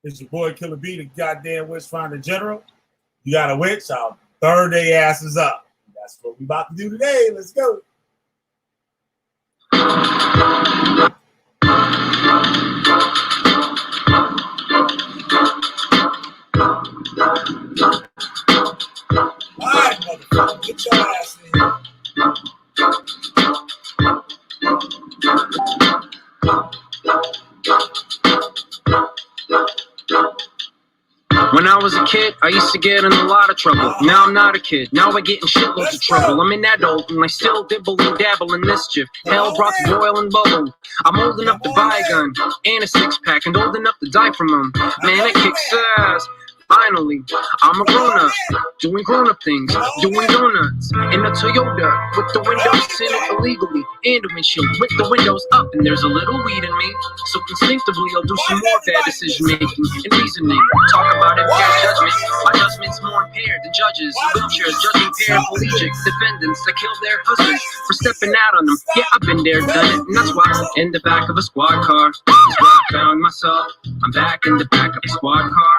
It's your boy Killer B, the goddamn witch finder general. You got a witch, I'll burn their asses up. That's what we about to do today. Let's go. Alright, motherfucker, get your ass in here. When I was a kid, I used to get in a lot of trouble. Now I'm not a kid. Now I get in shitloads of trouble. I'm an adult and I still dibble and dabble in mischief. Hell brought to boil and bubble. I'm old enough to buy a gun and a six-pack and old enough to die from them. Man, that kicks ass. Finally, I'm a grown-up, doing grown-up things, doing donuts in a Toyota with the windows tinted illegally and a windshield with the windows up, and there's a little weed in me, so instinctively I'll do some more bad decision-making and reasoning. Talk about impaired judgment. My judgment's more impaired than judges, wheelchairs judging paraplegic defendants that kill their husbands for stepping out on them. Yeah, I've been there, done it, and that's why in the back of a squad car is where I found myself. I'm back in the back of a squad car.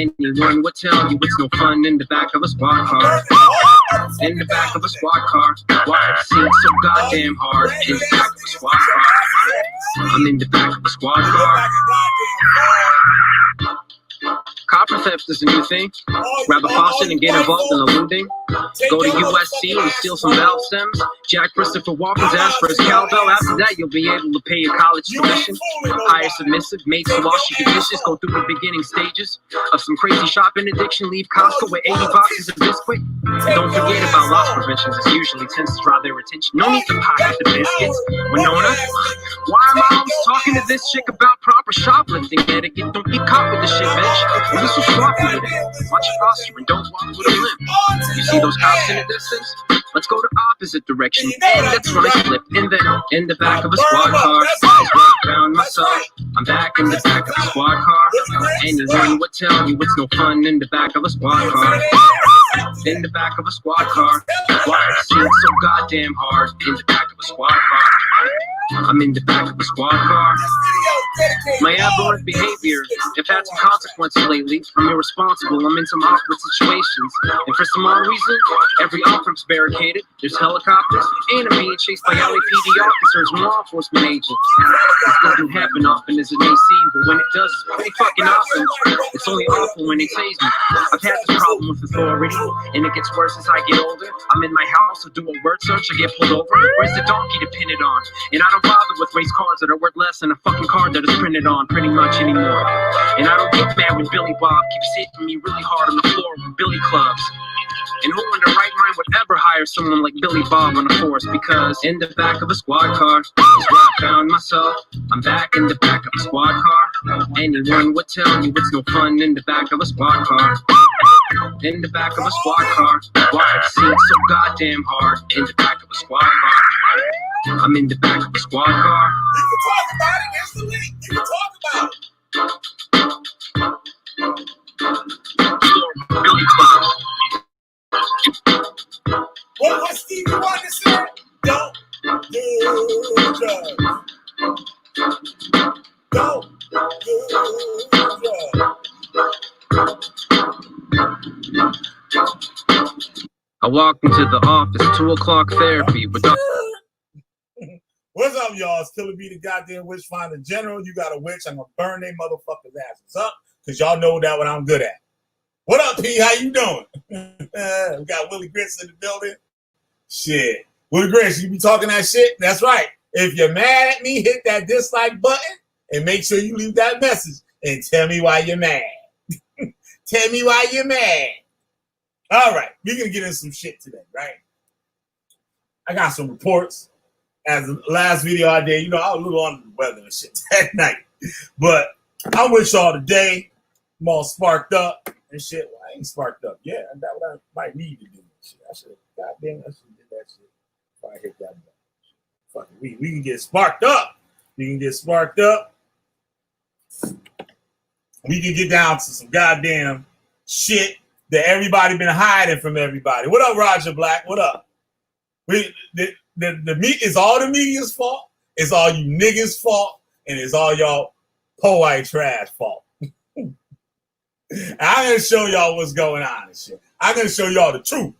Anyone would tell you it's no fun in the back of a squad car. In the back of a squad car. Why it seems so goddamn hard in the back of a squad car. I'm in the back of a squad car. Copper theft is a new thing. Grab a faucet and get involved in the looting. Go to USC and steal some valve stems. Jack Christopher Walken's ass for his cowbell. After that, you'll be able to pay your college tuition. Hire submissive maids to wash your dishes. Go through the beginning stages of some crazy shopping addiction. Leave Costco with 80 boxes of Bisquick. Don't forget about loss prevention. This usually tends to draw their attention. No need to pocket the biscuits. Winona, why am I always talking to this chick about proper shoplifting etiquette? Don't get caught with the shit, bitch. You're so sloppy with it. Watch your posture and don't walk with a limp. You see those cops in the distance? Let's go the opposite direction. And that's when I slip. And then in the back of a squad car is where I found myself. I'm back in the back of a squad car. Anyone would tell you it's no fun in the back of a squad car. In the back of a squad car. Why it seems so goddamn hard in the back of a squad car. I'm in the back of a squad car. My aberrant behavior have had some consequences lately. I'm irresponsible, I'm in some awkward situations. And for some odd reason, every off-ramp's barricaded. There's helicopters, and I'm being chased by LAPD officers and law enforcement agents. This doesn't happen often as it may seem, but when it does, it's pretty fucking awesome. It's only awful when they tase me. I've had this problem with authority, and it gets worse as I get older. I'm in my house, I do a word search, I get pulled over. Where's the donkey to pin it on? And I don't bother with race cars that are worth less than a fucking card that is printed on pretty much anymore. And I don't get mad when Billy Bob keeps hitting me really hard on the floor with billy clubs. And who in their right mind would ever hire someone like Billy Bob on the force? Because in the back of a squad car is where I found myself. I'm back in the back of a squad car. Anyone would tell you it's no fun in the back of a squad car. In the back of a squad car. Why it seems so goddamn hard in the back of a squad car. I'm in the back of a squad car. You can talk about it. That's the link. You can talk about it. Billy Club. What Stevie Wonder said? Don't do drugs. Don't do drugs. I walked into the office, 2 o'clock therapy with What's up, y'all? It's Killer B, the goddamn witch finder general. You got a witch. I'm gonna burn they motherfuckers' asses up because y'all know that what I'm good at. What up, P? How you doing? We got Willie Grits in the building. Shit. Willie Grits, you be talking that shit? That's right. If you're mad at me, hit that dislike button and make sure you leave that message and tell me why you're mad. Tell me why you're mad. All right. We're going to get into some shit today, right? I got some reports. As the last video I did, you know, I was a little under the weather and shit that night. But I'm with y'all today. I'm all sparked up and shit. Well, I ain't sparked up yet. That's what I might need to do. Shit. I should have, goddamn, I should have did that shit before I hit that button. Fuck it. We can get sparked up. We can get sparked up. We can get down to some goddamn shit that everybody been hiding from everybody. What up, Roger Black? What up? The meat is all the media's fault. It's all you niggas' fault, and it's all y'all po white trash fault. I'm gonna show y'all what's going on and shit. I'm gonna show y'all the truth.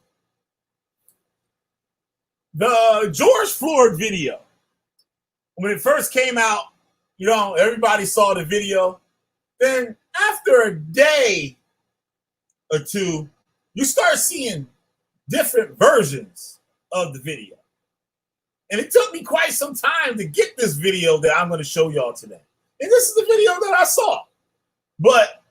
The George Floyd video, when it first came out, you know, everybody saw the video. Then after a day or two, you start seeing different versions of the video. And it took me quite some time to get this video that I'm going to show y'all today. And this is the video that I saw. But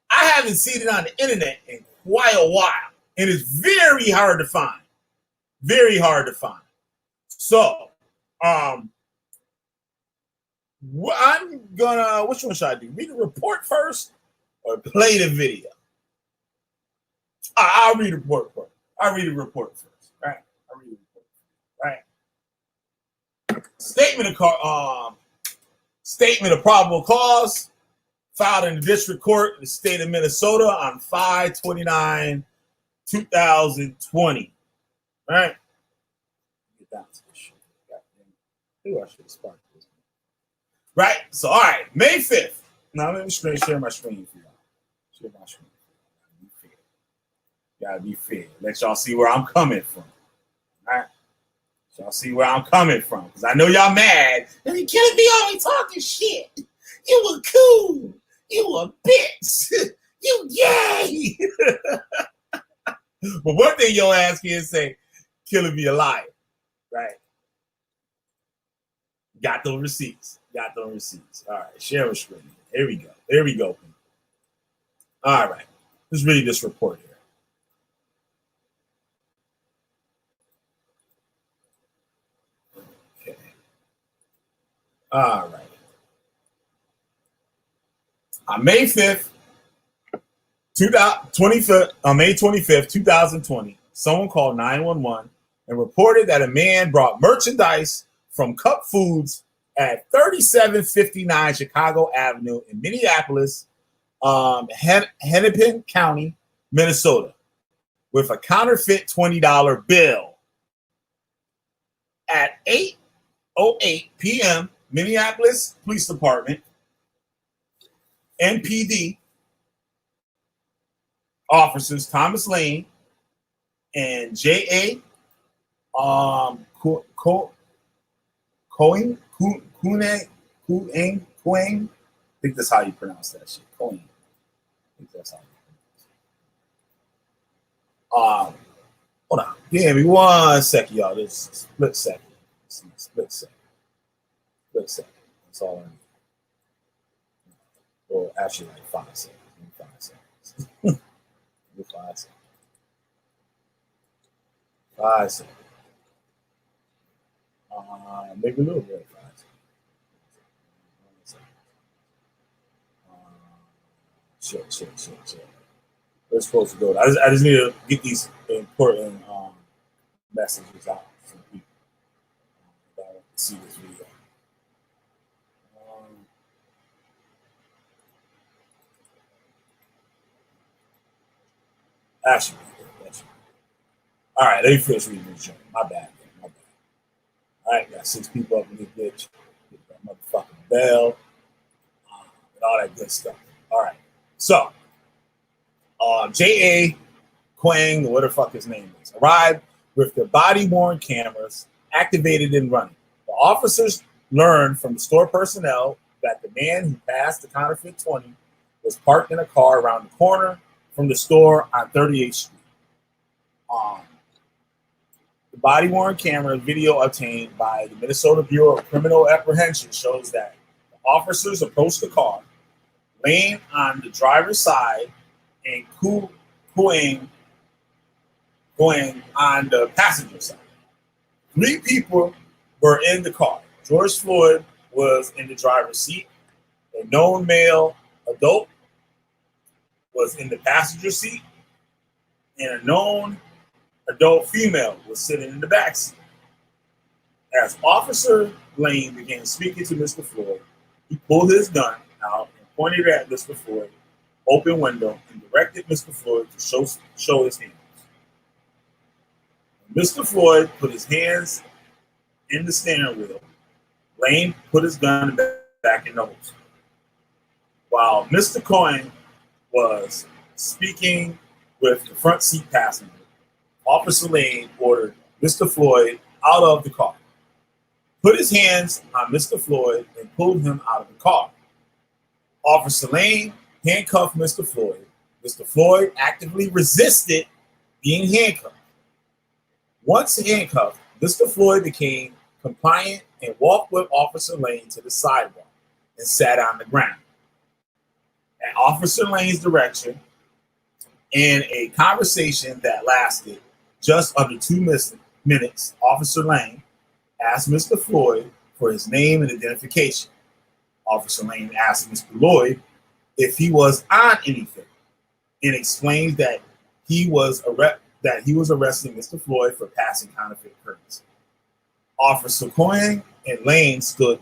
I haven't seen it on the internet in quite a while. And it's very hard to find. Very hard to find. So, I'm gonna, which one should I do? Read the report first or play the video? I'll read the report first. I'll read the report first. Right? I'll read the report first. Right? Statement of probable cause filed in the district court in the state of Minnesota on 5/29/2020. All right. Get down to this shit. Maybe I should spark this. Right. So, all right. May 5th. Now, let me share my screen for y'all. Share my screen. Gotta be fair. Let y'all see where I'm coming from. All right. Y'all see where I'm coming from. Because I know y'all mad. And you can't be always talking shit. You were cool. You a bitch. You gay. But one thing your ass can say, Killer be a liar. Right? Got those receipts. Got those receipts. All right. Share a screen. Here we go. There we go. All right. Let's read this report here. Okay. All right. On May 5th, May 25th, 2020, someone called 911 and reported that a man brought merchandise from Cup Foods at 3759 Chicago Avenue in Minneapolis, Hennepin County, Minnesota, with a counterfeit $20 bill. At 8:08 p.m., Minneapolis Police Department, NPD officers Thomas Lane and J.A. Coing, I think that's how you pronounce that shit. Coing. I think that's how you pronounce it. Hold on. Give me 1 second, y'all. This split second. Split second. That's all I need. Well, actually, like 5 seconds. 5 seconds. 5 seconds. 5 seconds. Maybe a little bit. 5 seconds. Shit. We're supposed to go. I just need to get these important messages out to people that want to see this video. Actually, all right, let me finish reading this joint. My bad. All right, got 6 people up in this bitch. Get that motherfucking bell and all that good stuff. All right, so J.A. Quang, whatever the fuck his name is, arrived with their body-worn cameras activated and running. The officers learned from the store personnel that the man who passed the counterfeit 20 was parked in a car around the corner from the store on 38th Street. The body-worn camera video obtained by the Minnesota Bureau of Criminal Apprehension shows that the officers approached the car, laying on the driver's side and going on the passenger side. 3 people were in the car. George Floyd was in the driver's seat. A known male adult was in the passenger seat, and a known adult female was sitting in the back seat. As Officer Lane began speaking to Mr. Floyd, he pulled his gun out and pointed at Mr. Floyd, open window, and directed Mr. Floyd to show his hands. When Mr. Floyd put his hands in the steering wheel, Lane put his gun back in the holster. While Mr. Coyne was speaking with the front seat passenger. Officer Lane ordered Mr. Floyd out of the car, put his hands on Mr. Floyd, and pulled him out of the car. Officer Lane handcuffed Mr. Floyd. Mr. Floyd actively resisted being handcuffed. Once handcuffed, Mr. Floyd became compliant and walked with Officer Lane to the sidewalk and sat on the ground. At Officer Lane's direction, in a conversation that lasted just under 2 minutes, Officer Lane asked Mr. Floyd for his name and identification. Officer Lane asked Mr. Floyd if he was on anything and explained that he was arresting Mr. Floyd for passing counterfeit currency. Officer Coyne and Lane stood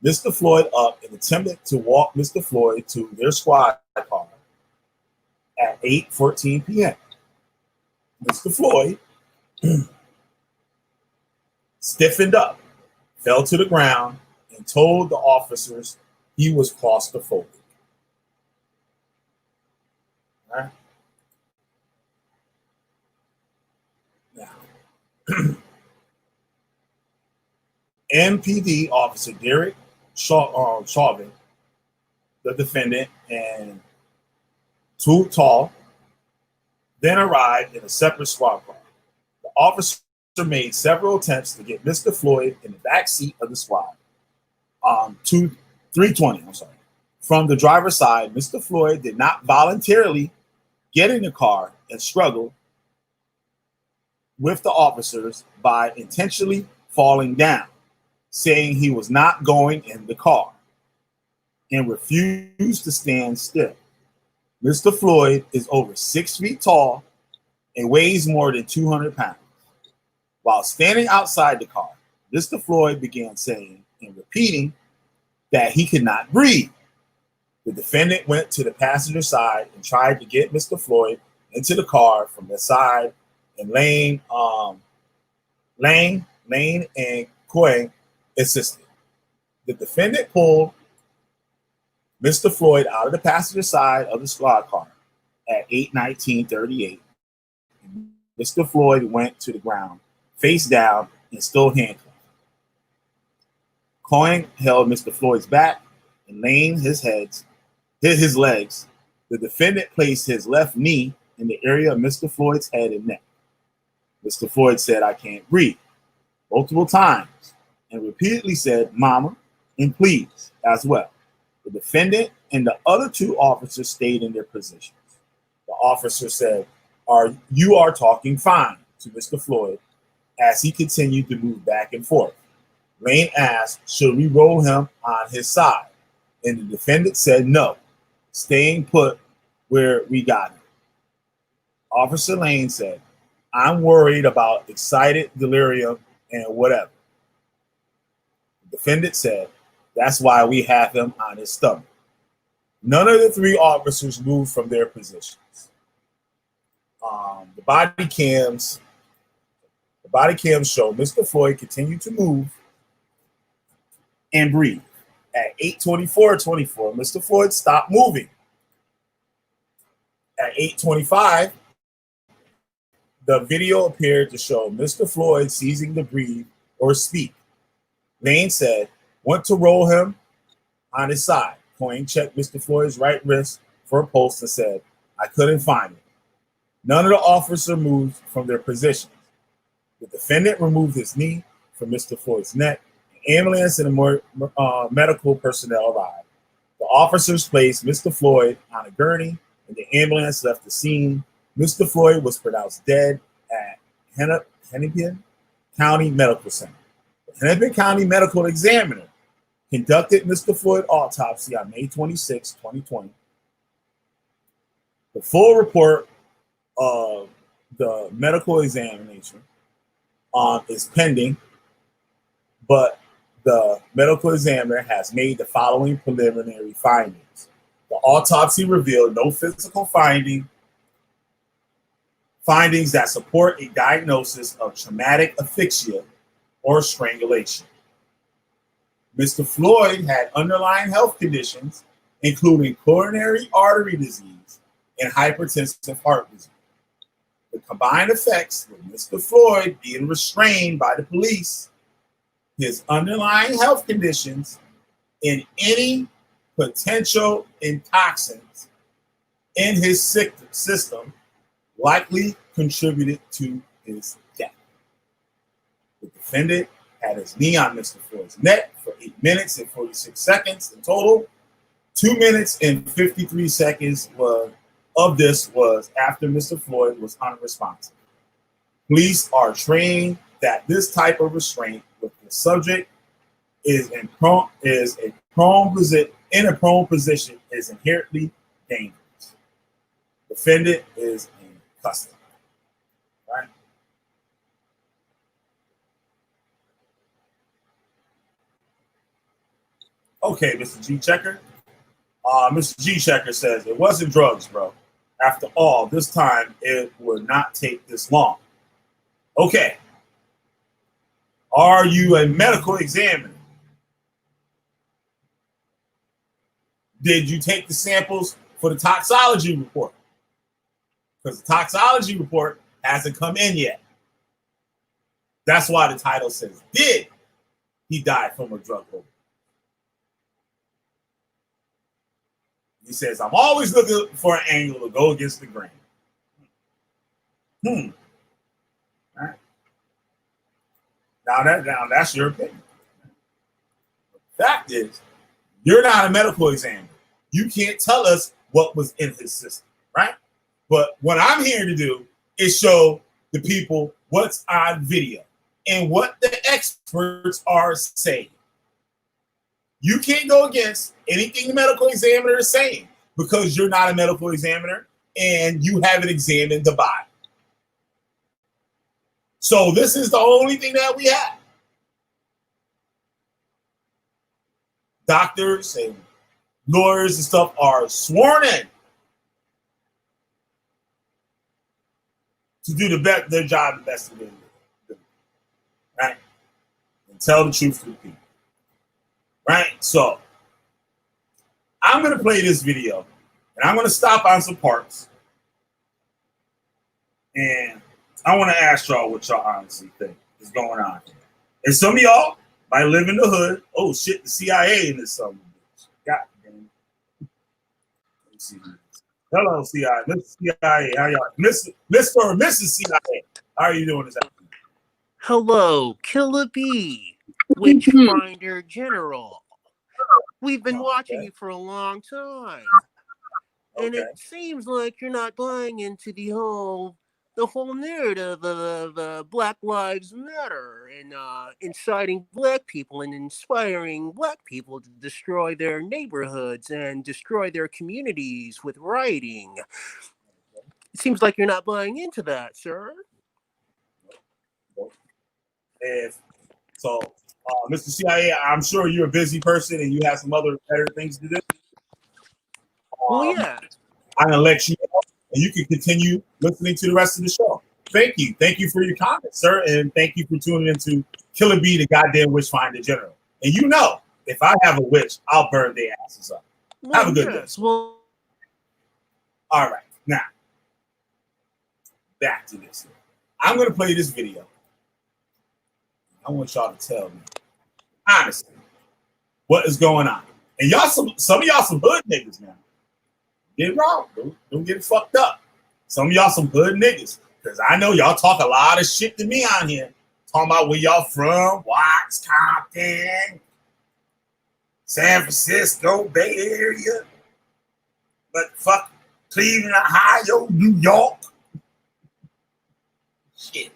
Mr. Floyd up and attempted to walk Mr. Floyd to their squad car at 8:14 p.m. Mr. Floyd stiffened up, fell to the ground, and told the officers he was claustrophobic. All right. Now, MPD Officer Derek Chauvin, the defendant, and Too Tall then arrived in a separate squad car. The officer made several attempts to get Mr. Floyd in the back seat of the squad. 320, From the driver's side, Mr. Floyd did not voluntarily get in the car and struggled with the officers by intentionally falling down, saying he was not going in the car, and refused to stand still. Mr. Floyd is over 6 feet tall and weighs more than 200 pounds. While standing outside the car, Mr. Floyd began saying and repeating that he could not breathe. The defendant went to the passenger side and tried to get Mr. Floyd into the car from the side, and Lane and Coyne assisted. The defendant pulled Mr. Floyd out of the passenger side of the squad car at 8:19:38. Mr. Floyd went to the ground, face down, and still handcuffed. Coyne held Mr. Floyd's back and Lane his legs. The defendant placed his left knee in the area of Mr. Floyd's head and neck. Mr. Floyd said, "I can't breathe," multiple times, and repeatedly said, "Mama," and "please," as well. The defendant and the other 2 officers stayed in their positions. The officer said, "You are talking fine," to Mr. Floyd as he continued to move back and forth. Lane asked, "Should we roll him on his side?" And the defendant said, "No, staying put where we got him." Officer Lane said, "I'm worried about excited delirium and whatever." The defendant said, "That's why we have him on his stomach." None of the 3 officers moved from their positions. The body cams show Mr. Floyd continued to move and breathe. At 8:24:24, Mr. Floyd stopped moving. At 8:25, the video appeared to show Mr. Floyd ceasing to breathe or speak. Lane said, "Want to roll him on his side." Coyne checked Mr. Floyd's right wrist for a pulse and said, "I couldn't find it." None of the officers moved from their positions. The defendant removed his knee from Mr. Floyd's neck. An ambulance and medical personnel arrived. The officers placed Mr. Floyd on a gurney, and the ambulance left the scene. Mr. Floyd was pronounced dead at Hennepin County Medical Center. The Hennepin County Medical Examiner conducted Mr. Floyd's autopsy on May 26, 2020. The full report of the medical examination is pending, but the medical examiner has made the following preliminary findings. The autopsy revealed no physical findings that support a diagnosis of traumatic asphyxia or strangulation. Mr. Floyd had underlying health conditions, including coronary artery disease, and hypertensive heart disease. The combined effects of Mr. Floyd being restrained by the police, his underlying health conditions, and any potential intoxins in his system likely contributed to his death. The defendant had his knee on Mr. Floyd's neck for 8 minutes and 46 seconds in total. 2 minutes and 53 seconds of this was after Mr. Floyd was unresponsive. Police are trained that this type of restraint with the subject is in a prone position is inherently dangerous. Defendant is in custody. Right? Okay, Mr. G Checker. Mr. G Checker says it wasn't drugs, bro. After all, this time it would not take this long. Okay. Are you a medical examiner? Did you take the samples for the toxicology report? Because the toxicology report hasn't come in yet. That's why the title says, did he die from a drug overdose? He says, I'm always looking for an angle to go against the grain. All right. Now that's your opinion. The fact is, you're not a medical examiner. You can't tell us what was in his system, right? But what I'm here to do is show the people what's on video and what the experts are saying. You can't go against anything the medical examiner is saying because you're not a medical examiner and you haven't examined the body. So this is the only thing that we have. Doctors and lawyers and stuff are sworn in to do their job the best they can do, right? And tell the truth to the people. Right? So I'm going to play this video and I'm going to stop on some parts. And I want to ask y'all what y'all honestly think is going on here. And some of y'all might live in the hood. Oh shit, the CIA in this something. God damn it. Let me see. Hello, CIA. Mr. CIA. How y'all? Mr. or Mrs. CIA. How are you doing this afternoon? Hello, Killer B. Witchfinder General. We've been watching you for a long time. And it seems like you're not buying into the whole narrative of Black Lives Matter and inciting Black people and inspiring Black people to destroy their neighborhoods and destroy their communities with rioting. It seems like you're not buying into that, sir. So, Mr. CIA, I'm sure you're a busy person and you have some other better things to do. Well, yeah. I'm going to let you know, and you can continue listening to the rest of the show. Thank you. Thank you for your comments, sir, and thank you for tuning into Killer B, the goddamn Witchfinder General. And you know, if I have a witch, I'll burn their asses up. Well, have a good day. Well, all right. Now, back to this. I'm going to play this video. I want y'all to tell me, honestly, what is going on. And y'all, some of y'all some hood niggas now. Get it wrong. Don't get it fucked up. Some of y'all some hood niggas. Because I know y'all talk a lot of shit to me on here. Talking about where y'all from, Watts, Compton, San Francisco, Bay Area. But fuck Cleveland, Ohio, New York. Shit.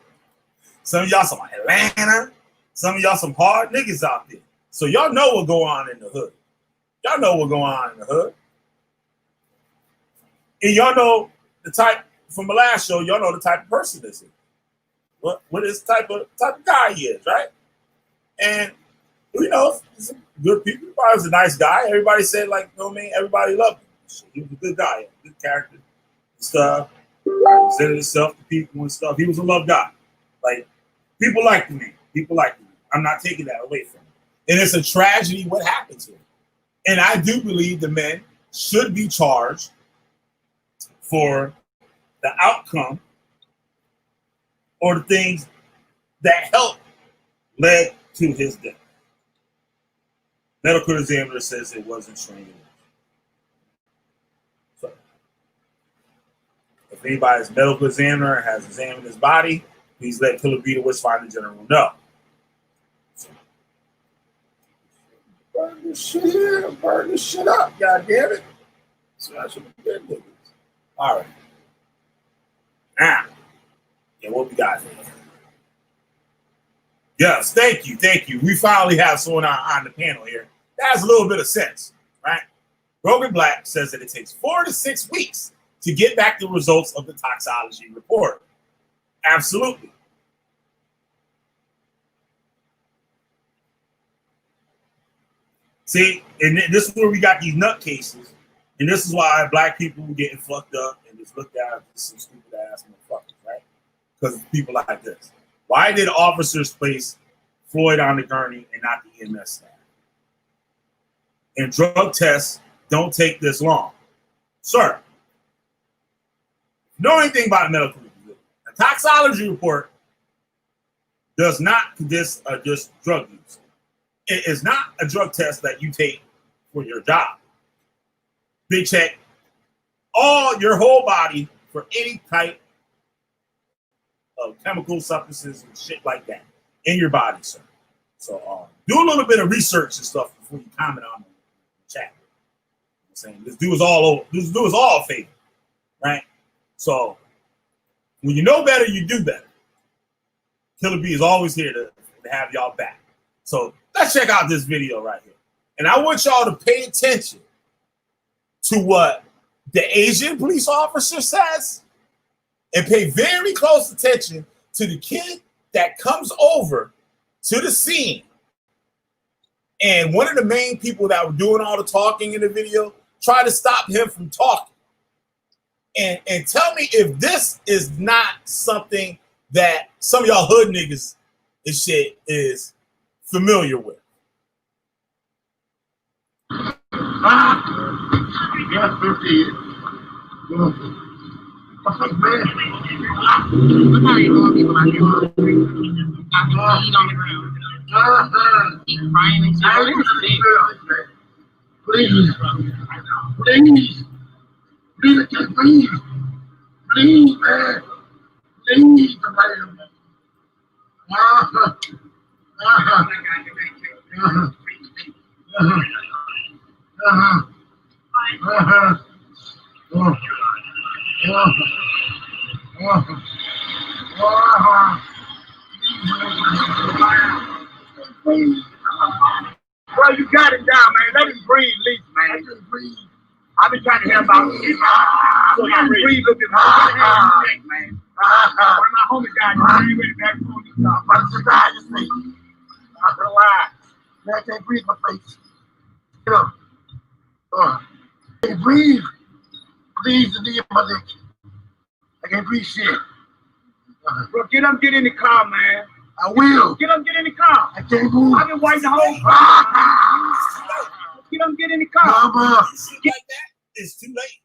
Some of y'all some Atlanta. Some of y'all some hard niggas out there. So y'all know what go on in the hood. Y'all know what go on in the hood. And y'all know the type, from the last show, y'all know the type of person this is. What this type of guy he is, right? And, you know, he's a good people. He was a nice guy. Everybody said, like, you know what I mean? Everybody loved him. He was a good guy, good character and stuff. Presented himself to people and stuff. He was a love guy. Like, people liked him. People liked him. I'm not taking that away from him. And it's a tragedy what happened to him. And I do believe the men should be charged for the outcome or the things that helped led to his death. Medical examiner says it wasn't strangulation. So, if anybody's medical examiner has examined his body, please let Killer B, the Witchfinder General, know. So, burn this shit here, burn this shit up, god damn it. So I should have been with this. All right. Now, what we got here? Yes, thank you. We finally have someone on the panel here that has a little bit of sense, right? Rogan Black says that it takes 4 to 6 weeks to get back the results of the toxicology report. Absolutely. See, and this is where we got these nutcases, and this is why black people were getting fucked up and just looked at as some stupid ass motherfuckers, right? Because of people like this. Why did officers place Floyd on the gurney and not the EMS staff? And drug tests don't take this long. Sir, know anything about medical review? A toxicology report does not just drug use. It is not a drug test that you take for your job. They check your whole body for any type of chemical substances and shit like that in your body, sir. So do a little bit of research and stuff before you comment on the chat. I'm saying this dude is all a favor, right? So when you know better, you do better. Killer B is always here to have y'all back. So let's check out this video right here. And I want y'all to pay attention to what the Asian police officer says and pay very close attention to the kid that comes over to the scene. And one of the main people that were doing all the talking in the video tried to stop him from talking. And tell me if this is not something that some of y'all hood niggas and shit is familiar with. Please, man. Please, man. Well, you got him down, man. Let him breathe, least, man. Let him breathe. I've been trying to help out. So you breathe a bit more. Man. One of my homies died. You ready back for me? I'm not gonna lie. Man, I can't breathe my face. Get up. I can't breathe. Please, the knee of my leg. I can't breathe shit. Bro, get up, get in the car, man. I will. Get up, get in the car. I can't move. I've been waiting the whole time. Get up, get in the car. Mama. Shit like that is too late.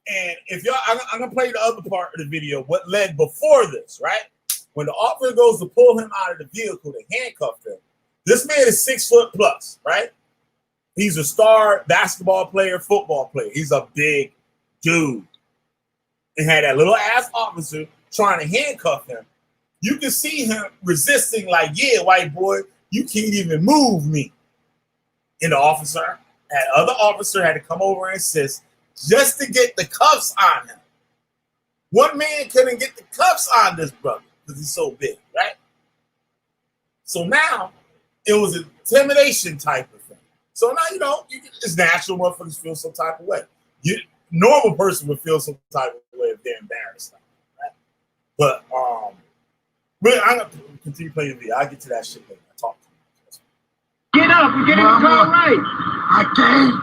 And if y'all, I'm gonna play the other part of the video. What led before this, right? When the officer goes to pull him out of the vehicle to handcuff him, this man is 6 foot plus, right? He's a star basketball player, football player. He's a big dude. And had that little ass officer trying to handcuff him. You can see him resisting, like, yeah, white boy, you can't even move me. And the other officer had to come over and assist just to get the cuffs on him. One man couldn't get the cuffs on this brother because he's so big, right? So now it was an intimidation type of thing. So now, it's natural motherfuckers feel some type of way. Normal person would feel some type of way if they're embarrassed, right? But really, I'm gonna continue playing the video. I'll get to that shit later. I talk to you. Get up and get in the car right. I can't.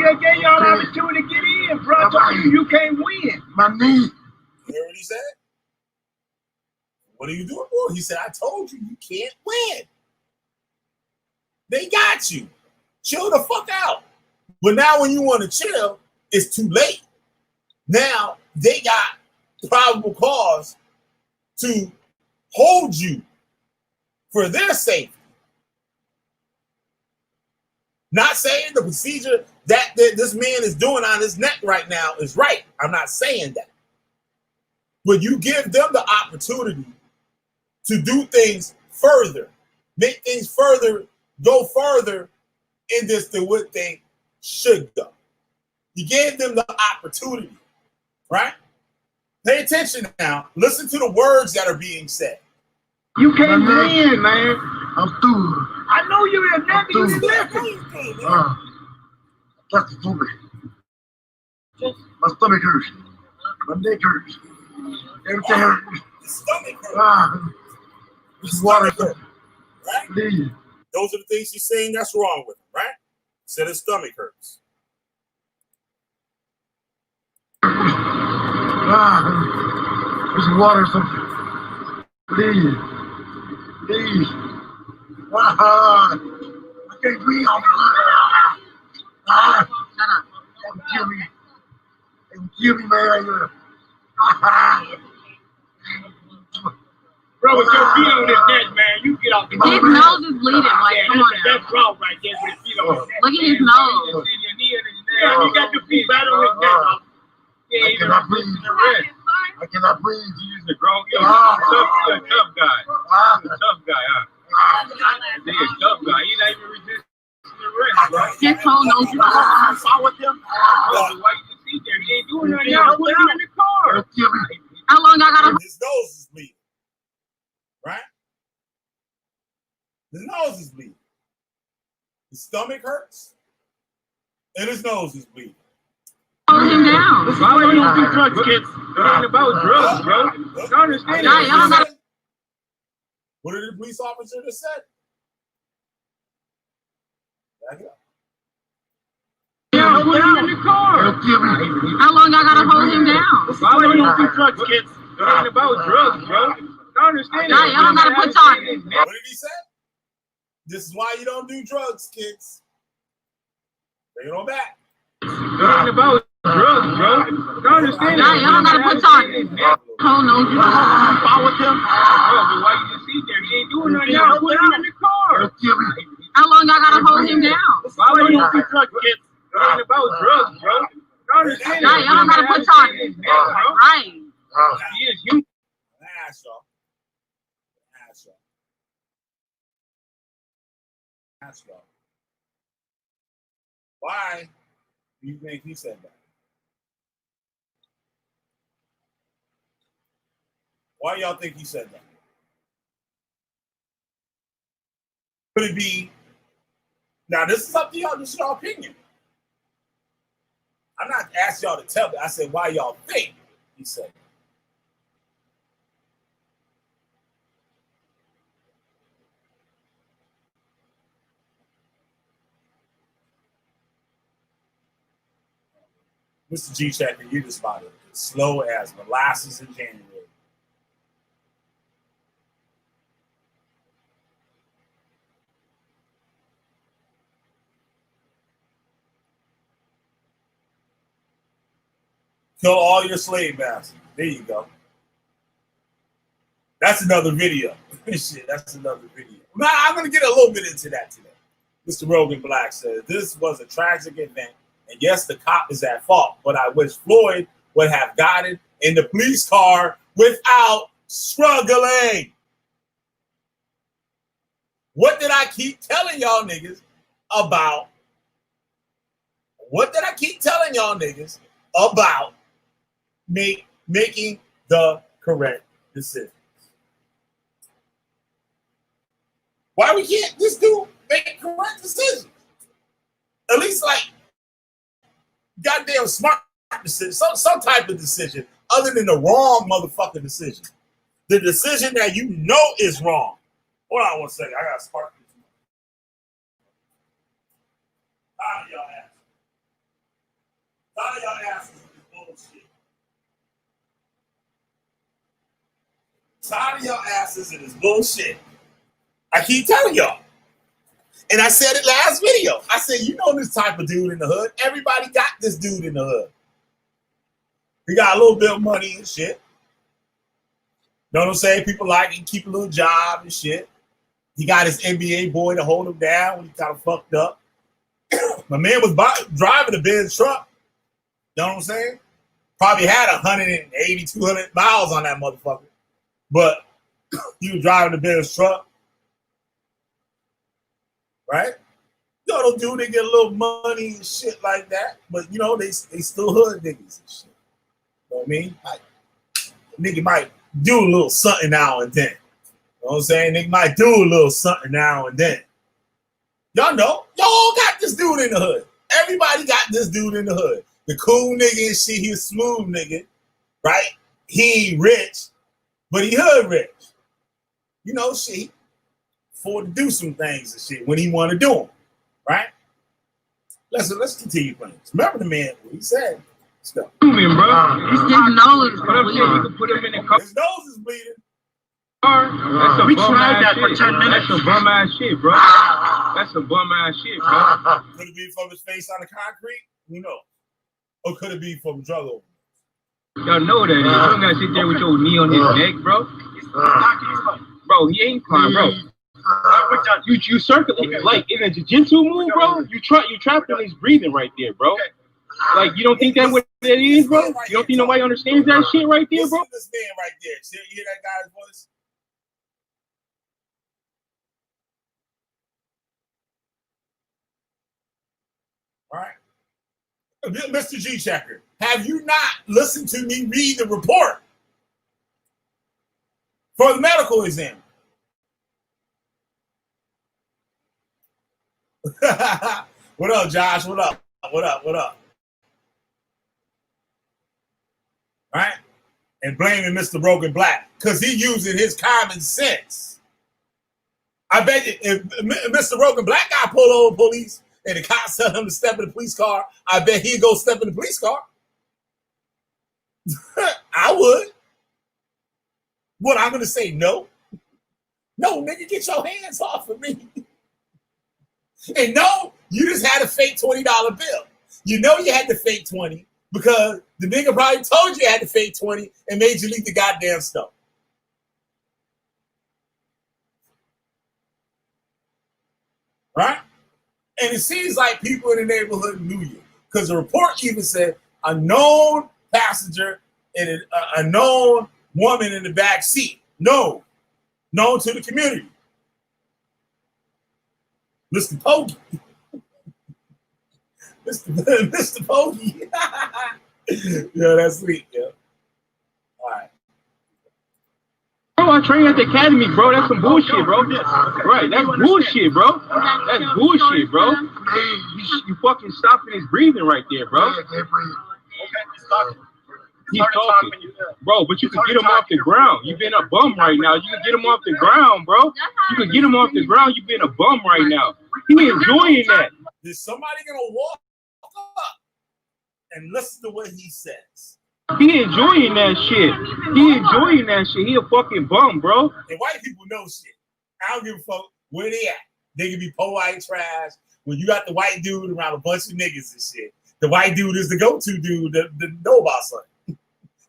You gave y'all an opportunity to get in, bro. I told you can't win. My knee. You hear what he said? What are you doing, boy? He said, I told you can't win. They got you. Chill the fuck out. But now when you want to chill, it's too late. Now they got probable cause to hold you for their safety. Not saying the procedure that this man is doing on his neck right now is right. I'm not saying that. But you give them the opportunity to do things further, make things further, go further in this than what they should go. You gave them the opportunity, right? Pay attention now. Listen to the words that are being said. You can't win, man. I'm through. I know you're a nigga. You listen. That's the food. My stomach hurts. My neck hurts. Everything hurts. The stomach hurts. This is water hurts. Right? Please. Those are the things she's saying that's wrong with him, right? Said his stomach hurts. This is water or something. Please. Please. I can't breathe. Don't kill me. Don't kill me, man. Bro, with your feet on his neck, man, you get off the His nose is bleeding. Like, come on now. That's wrong right there with his feet on his neck. Look at his nose. Your knee and his neck. You got your feet right on his neck. I cannot breathe. I cannot breathe. He's a grown guy. You're a tough guy. You're a tough guy, huh? He's a tough guy. He's not even resisting the rest. His whole nose is How with him? Why you just sit there? He ain't doing nothing. Y'all put him in the car. Don't kill me. How long I gotta His nose is bleeding, right? His nose is bleeding. His stomach hurts, and his nose is bleeding. hold him down? Why would you do drugs, kids? It ain't about drugs, bro. You understand? Yeah, y'all gotta- What did the police officer just said? Back it up. Yeah, put him in the car. Don't kill me. How long I gotta hold him down? Why would you do drugs, kids? It ain't about drugs, bro. You understand? Yeah, y'all gotta put charges. What did he say? This is why you don't do drugs, kids. Bring it on back. It ain't about drugs, bro. You understand? Yeah, y'all gotta put charges. Whole nose is Follow with him. But why you just sit there? He ain't doing nothing. Y'all put him in the car. Don't kill me. How long I gotta hold him down? Why would you do drugs, kids? It ain't about drugs, bro. You understand? Yeah, y'all gotta put charges. Right. He is human. Ask y'all. Ask y'all. Ask y'all. Why do you think he said that? Why y'all think he said that? Could it be? Now, this is up to y'all. This is your opinion. I'm not asking y'all to tell me. I said, why y'all think he said that? Mr. G Checker, you just about as slow as molasses in January. Kill all your slave masters. There you go. That's another video. Shit, that's another video. Now, I'm going to get a little bit into that today. Mr. Rogan Black says, this was a tragic event. And yes, the cop is at fault, but I wish Floyd would have gotten in the police car without struggling. What did I keep telling y'all niggas about? What did I keep telling y'all niggas about making the correct decisions? Why we can't just make correct decisions? At least like goddamn smart decision, some type of decision other than the wrong motherfucking decision. The decision that you know is wrong. Hold on one second. I gotta spark this. Tired of y'all asses. Tired of y'all asses is bullshit. Tired of y'all asses and this bullshit. I keep telling y'all. And I said it last video. I said, you know this type of dude in the hood. Everybody got this dude in the hood. He got a little bit of money and shit. Know what I'm saying? People like him, keep a little job and shit. He got his NBA boy to hold him down when he kind of fucked up. My man was driving a Benz truck. You know what I'm saying? Probably had 180, 200 miles on that motherfucker. But he was driving the Benz truck. Right? You know, those dudes, they get a little money and shit like that. But, you know, they still hood niggas and shit. You know what I mean? Like, nigga might do a little something now and then. You know what I'm saying? Nigga might do a little something now and then. Y'all know, y'all got this dude in the hood. Everybody got this dude in the hood. The cool nigga and shit, he a smooth nigga, right? He ain't rich, but he hood rich. You know, shit, afford to do some things and shit when he want to do them, right? Let's continue playing. Remember the man, what he said. Let's go. His nose is bleeding. Put him in the car. His nose is bleeding. We tried that for 10 minutes. That's some bum ass shit, bro. That's some bum ass shit, bro. Could it be from his face on the concrete? Who knows? Or could it be from drug overdose? Y'all know that. You don't gotta sit there with your knee on his neck, bro. Bro, he ain't crying, bro. You circulate like in a jiu-jitsu move, bro. You trapped on his breathing right there, bro. Like you don't think that's what that is, bro? You don't think nobody understands that shit right there, bro? This man right there. See, you hear that guy's voice? All right. Mr. G Checker, have you not listened to me read the report for the medical exam? What up, Josh? What up? What up? What up? All right? And blaming Mr. Broken Black because he using his common sense. I bet you if Mr. Broken Black got pulled over police and the cops tell him to step in the police car, I bet he'd go step in the police car. I would. What, I'm going to say no? No, nigga, get your hands off of me. And no, you just had a fake $20 bill. You know you had the fake 20 because the nigga probably told you had the fake 20 and made you leave the goddamn stuff. Right? And it seems like people in the neighborhood knew you because the report even said a known passenger and a known woman in the back seat. Known to the community. Mr. Pokey. Mr. Pokey. Yeah, that's sweet, yeah. All right. Bro, I trained at the academy, bro. That's some bullshit, bro. Right, that's bullshit, bro. That's bullshit, bro. You fucking stopping his breathing right there, bro. He's talking. Bro, but you can get him off the ground. You've been a bum right now. You can get him off the ground, bro. You can get him off the ground. You've been a bum right now. He enjoying that. Is somebody gonna walk up and listen to what he says? He enjoying that shit. He enjoying that shit. He a fucking bum, bro. And white people know shit. I don't give a fuck where they at. They can be po white trash. When you got the white dude around a bunch of niggas and shit, the white dude is the go-to dude that know about something.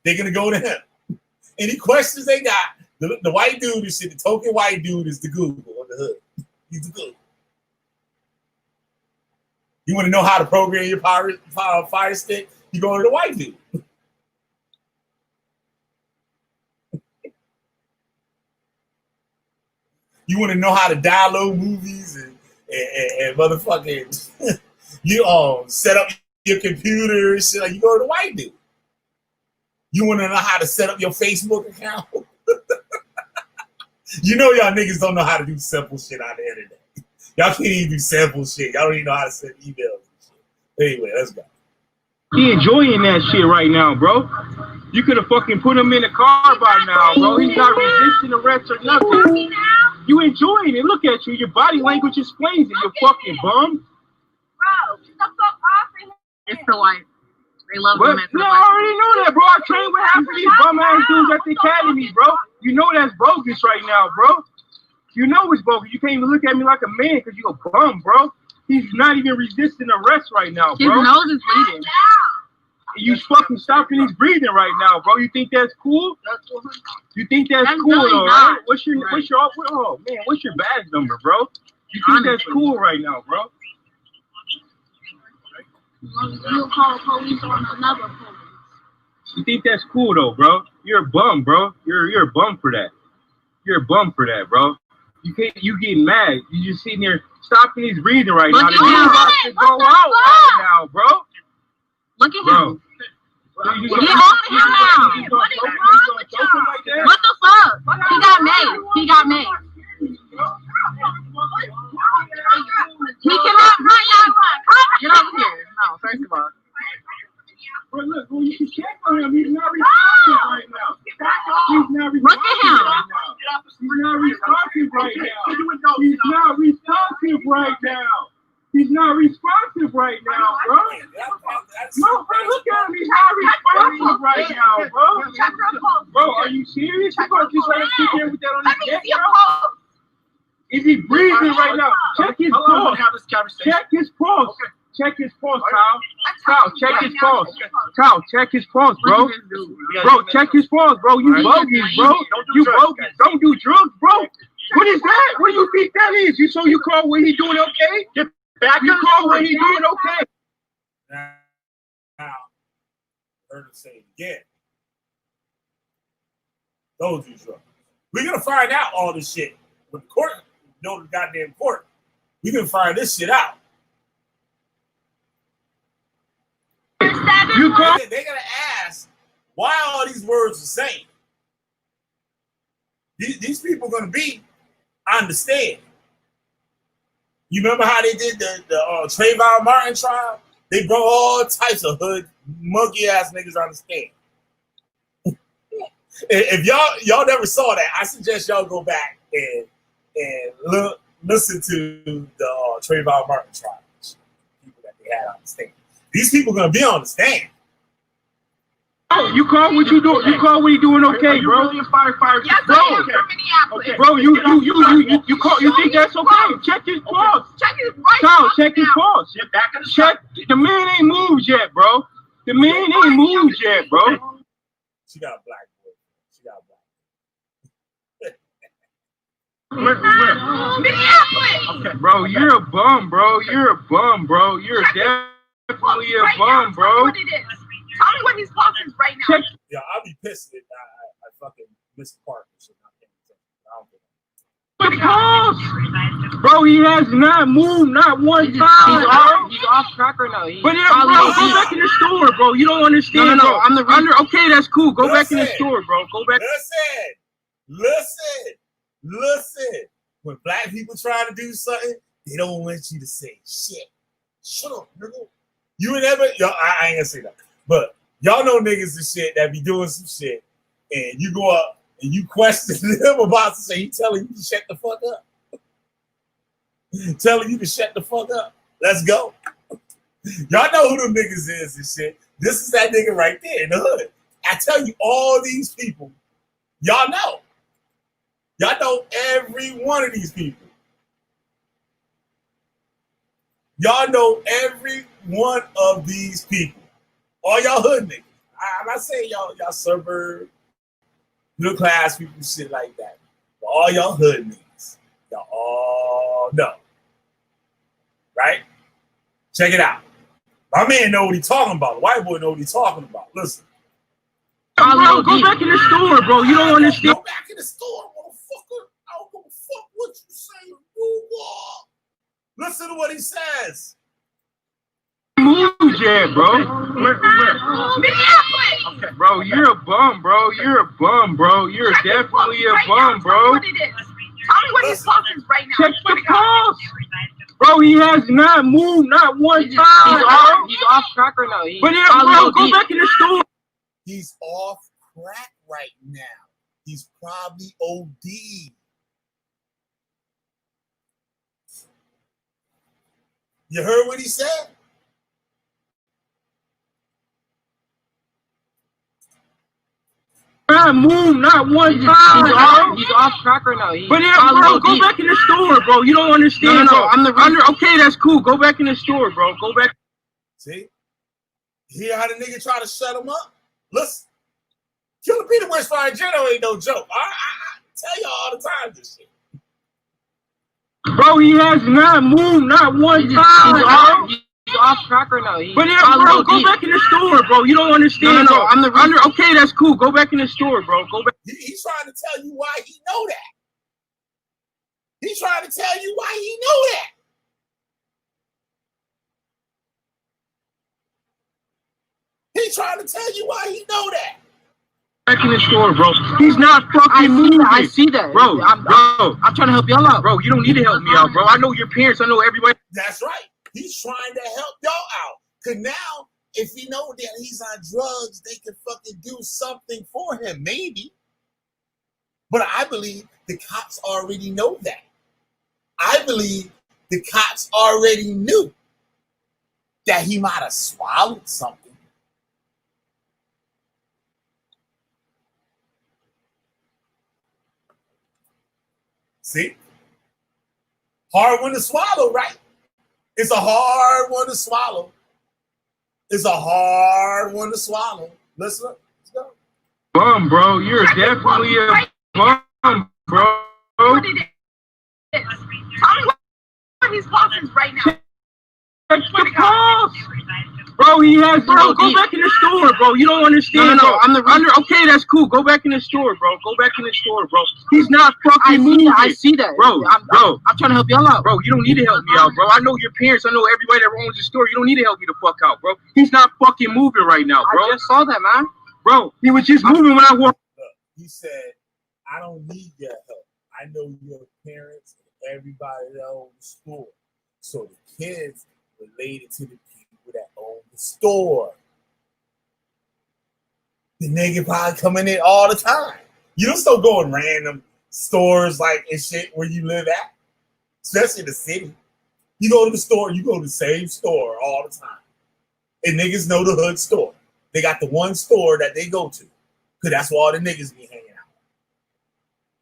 They're gonna go to him. Any questions they got, the white dude is shit. The token white dude is the Google on the hood. He's the Google. You want to know how to program your fire stick? You go to the white dude. You want to know how to download movies and motherfucking you set up your computer and shit. Like you go to the white dude. You want to know how to set up your Facebook account? You know y'all niggas don't know how to do simple shit on the internet. Y'all can't even do simple shit. Y'all don't even know how to send emails and shit. Anyway, let's go. He enjoying that shit right now, bro. You could have fucking put him in the car by now, bro. He's not resisting arrest or nothing. You enjoying it. Look at you. Your body language explains it, you fucking bum. Bro, get the fuck off of him. It's the white. They love But, him. no, I already know that, bro. I trained with half of these bum ass dudes at the academy, bro. You know that's bogus right now, bro. You know it's bogus. You can't even look at me like a man because you a bum, bro. He's not even resisting arrest right now, bro. His nose is bleeding. You fucking stopping his breathing right now, bro. You think that's cool? You think that's cool, really though, not. right? What's your oh man, what's your badge number, bro? You think that's cool right now, bro? You'll call the police on another police. You think that's cool though, bro? You're a bum, bro. You're a bum for that. You're a bum for that, bro. You getting mad. You just sitting there stopping his breathing right now. Look at him. Go out right now, bro. Look at Bro. him. Get off of him now. What is wrong with y'all? What the fuck? He got made. He got made. He cannot bring y'all one. Get over here. No, first of all. Bro, look, well, you can check on him. He's not responsive right now. He's not responsive Look at him. right now. He's not responsive right now. He's not responsive right now. He's not responsive right now, bro. No, bro, look at him. He's not responsive right now, bro. Check your pulse. Bro, are you serious? You gonna just let him sit there with that on Let his me neck, see your bro? pulse. Is he breathing right now? Check his pulse. Check his pulse. Check his pulse, Kyle. Kyle, check his pulse. Kyle, check his pulse, bro. Bro, check his pulse, bro. You bogus, bro. You bogus. Don't do drugs, bro. What is that? What do you think that is? You call when he doing okay? Get back. You call when he doing okay? Now, I heard her say it again. Don't do drugs. We're gonna find out all this shit with the court. The goddamn court. We can find this shit out. You call? They're gonna ask why all these words the same. These people are gonna be. I understand. You remember how they did the Trayvon Martin trial? They brought all types of hood, monkey ass niggas on the stand. If y'all never saw that, I suggest y'all go back and listen to the Trayvon Martin trial. People that they had on the stand. These people gonna be on the stand. Oh, you call what you do? You call what you doing okay, bro? Yes, I am from Minneapolis. Bro, you call? You think that's okay? Check his pulse. Check his right Kyle, pulse check his now. pulse. Check. The man ain't moved yet, bro. The man ain't moved yet, bro. She got a black boy. She got a black boy. Minneapolis. Okay, bro, you're a bum, bro. You're a bum, bro. You're definitely a bum, bro. Tell me what his pulse is right now. Yeah, I'll be pissed if I fucking miss the part. Bro, he has not moved not one time. He's off track or no? But yeah, bro, go back in the store, bro. You don't understand. No, I'm the okay, that's cool. Go back in the store, bro. Go back. Listen. When black people try to do something, they don't want you to say shit. Shut up, nigga. You would never. I ain't gonna say that. But y'all know niggas and shit that be doing some shit, and you go up and you question them about to say he telling you to shut the fuck up. Telling you to shut the fuck up. Let's go. Y'all know who them niggas is and shit. This is that nigga right there in the hood. I tell you, all these people, y'all know. Y'all know every one of these people. Y'all know every one of these people. All y'all hood niggas. I'm not saying y'all suburb, middle class people, shit like that. But all y'all hood niggas. Y'all all know. Right? Check it out. My man know what he talking about. The white boy know what he talking about. Listen. Bro, go back in the store, bro. You don't understand. Go back in the store, motherfucker. I don't give a fuck what you say. Listen to what he says. Move yet, bro. Okay, bro, you're a bum, bro. You're a bum, bro. You're definitely a bum, bro. Tell me what his pulse is right now. Check the pulse. Bro, he has not moved not one time. He's off track or no? But yeah, bro, go back in the store. He's off crack right now. He's probably OD. You heard what he said? Not move not one time. He's off track or no? But yeah, bro, go back in the store, bro. You don't understand. No, I'm the okay, that's cool. Go back in the store, bro. Go back. See? Hear how the nigga try to shut him up? Listen, Killer Peter Westfire General ain't no joke. I tell y'all all the time this shit. Bro, he has not moved not one time. He's off track right now. But yeah, bro, go back in the store, bro. You don't understand. No, okay, that's cool. Go back in the store, bro. Go back. He's trying to tell you why he know that. He's trying to tell you why he know that. He's trying to tell you why he know that. Back in the store, bro. He's not fucking moving. I see that. Bro, I'm trying to help y'all out. Bro, you don't need to help me out, bro. I know your parents. I know everybody. That's right. He's trying to help y'all out. Because now, if he know that he's on drugs, they can fucking do something for him, maybe. But I believe the cops already know that. I believe the cops already knew that he might have swallowed something. See? Hard one to swallow, right? It's a hard one to swallow. It's a hard one to swallow. Listen up. Let's go. Bum, bro. You're definitely a bum, bro. What it is. Tell me what his pulse is right now. That's the pulse. Bro, he has. Bro, go back in the store, bro. You don't understand. No, Okay, that's cool. Go back in the store, bro. Go back in the store, bro. He's not fucking moving. I see that. Bro. I'm trying to help y'all out. Bro, you don't need to help me out, bro. I know your parents. I know everybody that owns the store. You don't need to help me the fuck out, bro. He's not fucking moving right now, bro. I just saw that, man. Bro, he was just moving when I walked. He said, I don't need your help. I know your parents and everybody that owns the store. So the kids related to the people that own the store. The nigga probably coming in all the time. You don't still go in random stores like and shit where you live at, especially in the city. You go to the store, you go to the same store all the time. And niggas know the hood store. They got the one store that they go to, because that's where all the niggas be hanging out.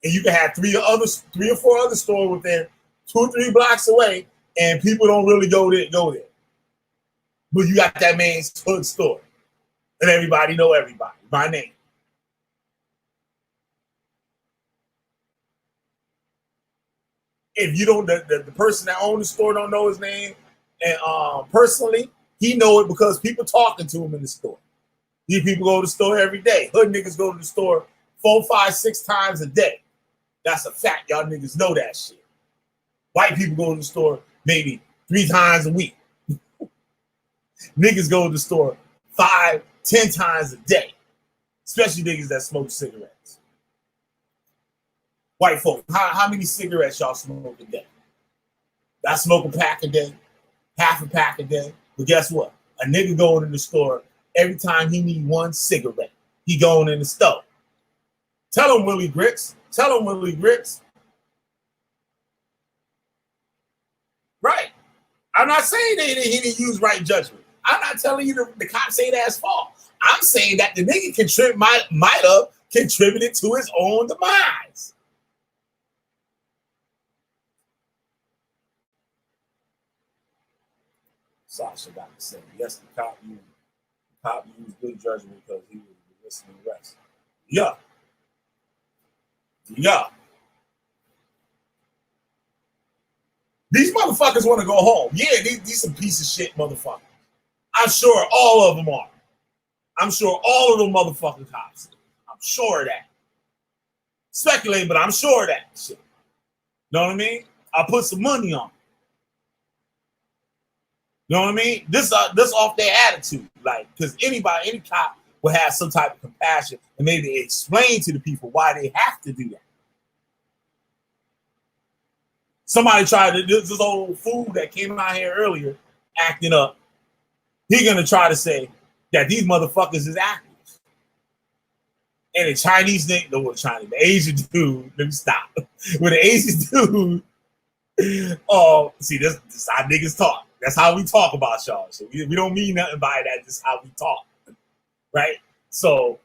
And you can have three or four other stores within 2 or 3 blocks away, and people don't really go there. But you got that main hood store, and everybody know everybody by name. If you don't, the person that owns the store don't know his name, and personally, he know it because people talking to him in the store. These people go to the store every day. Hood niggas go to the store 4, 5, 6 times a day. That's a fact. Y'all niggas know that shit. White people go to the store maybe 3 times a week. Niggas go to the store 5, 10 times a day. Especially niggas that smoke cigarettes. White folk, how many cigarettes y'all smoke a day? I smoke a pack a day, half a pack a day. But guess what? A nigga going in the store every time he need 1 cigarette. He going in the store. Tell him, Willie Grits. Tell him, Willie Grits. Right. I'm not saying that he didn't use right judgment. I'm not telling you the cops ain't ass fault. I'm saying that the nigga might have contributed to his own demise. Sasha got to say, yes, the cop used good judgment because he was listening to the rest. Yeah. These motherfuckers want to go home. Yeah, these some piece of shit motherfuckers. I'm sure all of them are. I'm sure all of them motherfucking cops. I'm sure of that. Speculating, but I'm sure of that shit. Know what I mean? I'll put some money on it. You know what I mean? This off their attitude. Like, because any cop will have some type of compassion and maybe explain to the people why they have to do that. Somebody tried to, this old fool that came out here earlier acting up. He gonna try to say that these motherfuckers is actors. And the Chinese thing, the Asian dude, let me stop. With the Asian dude, see, this is how niggas talk. That's how we talk about y'all. So we don't mean nothing by that. This is how we talk, right? So,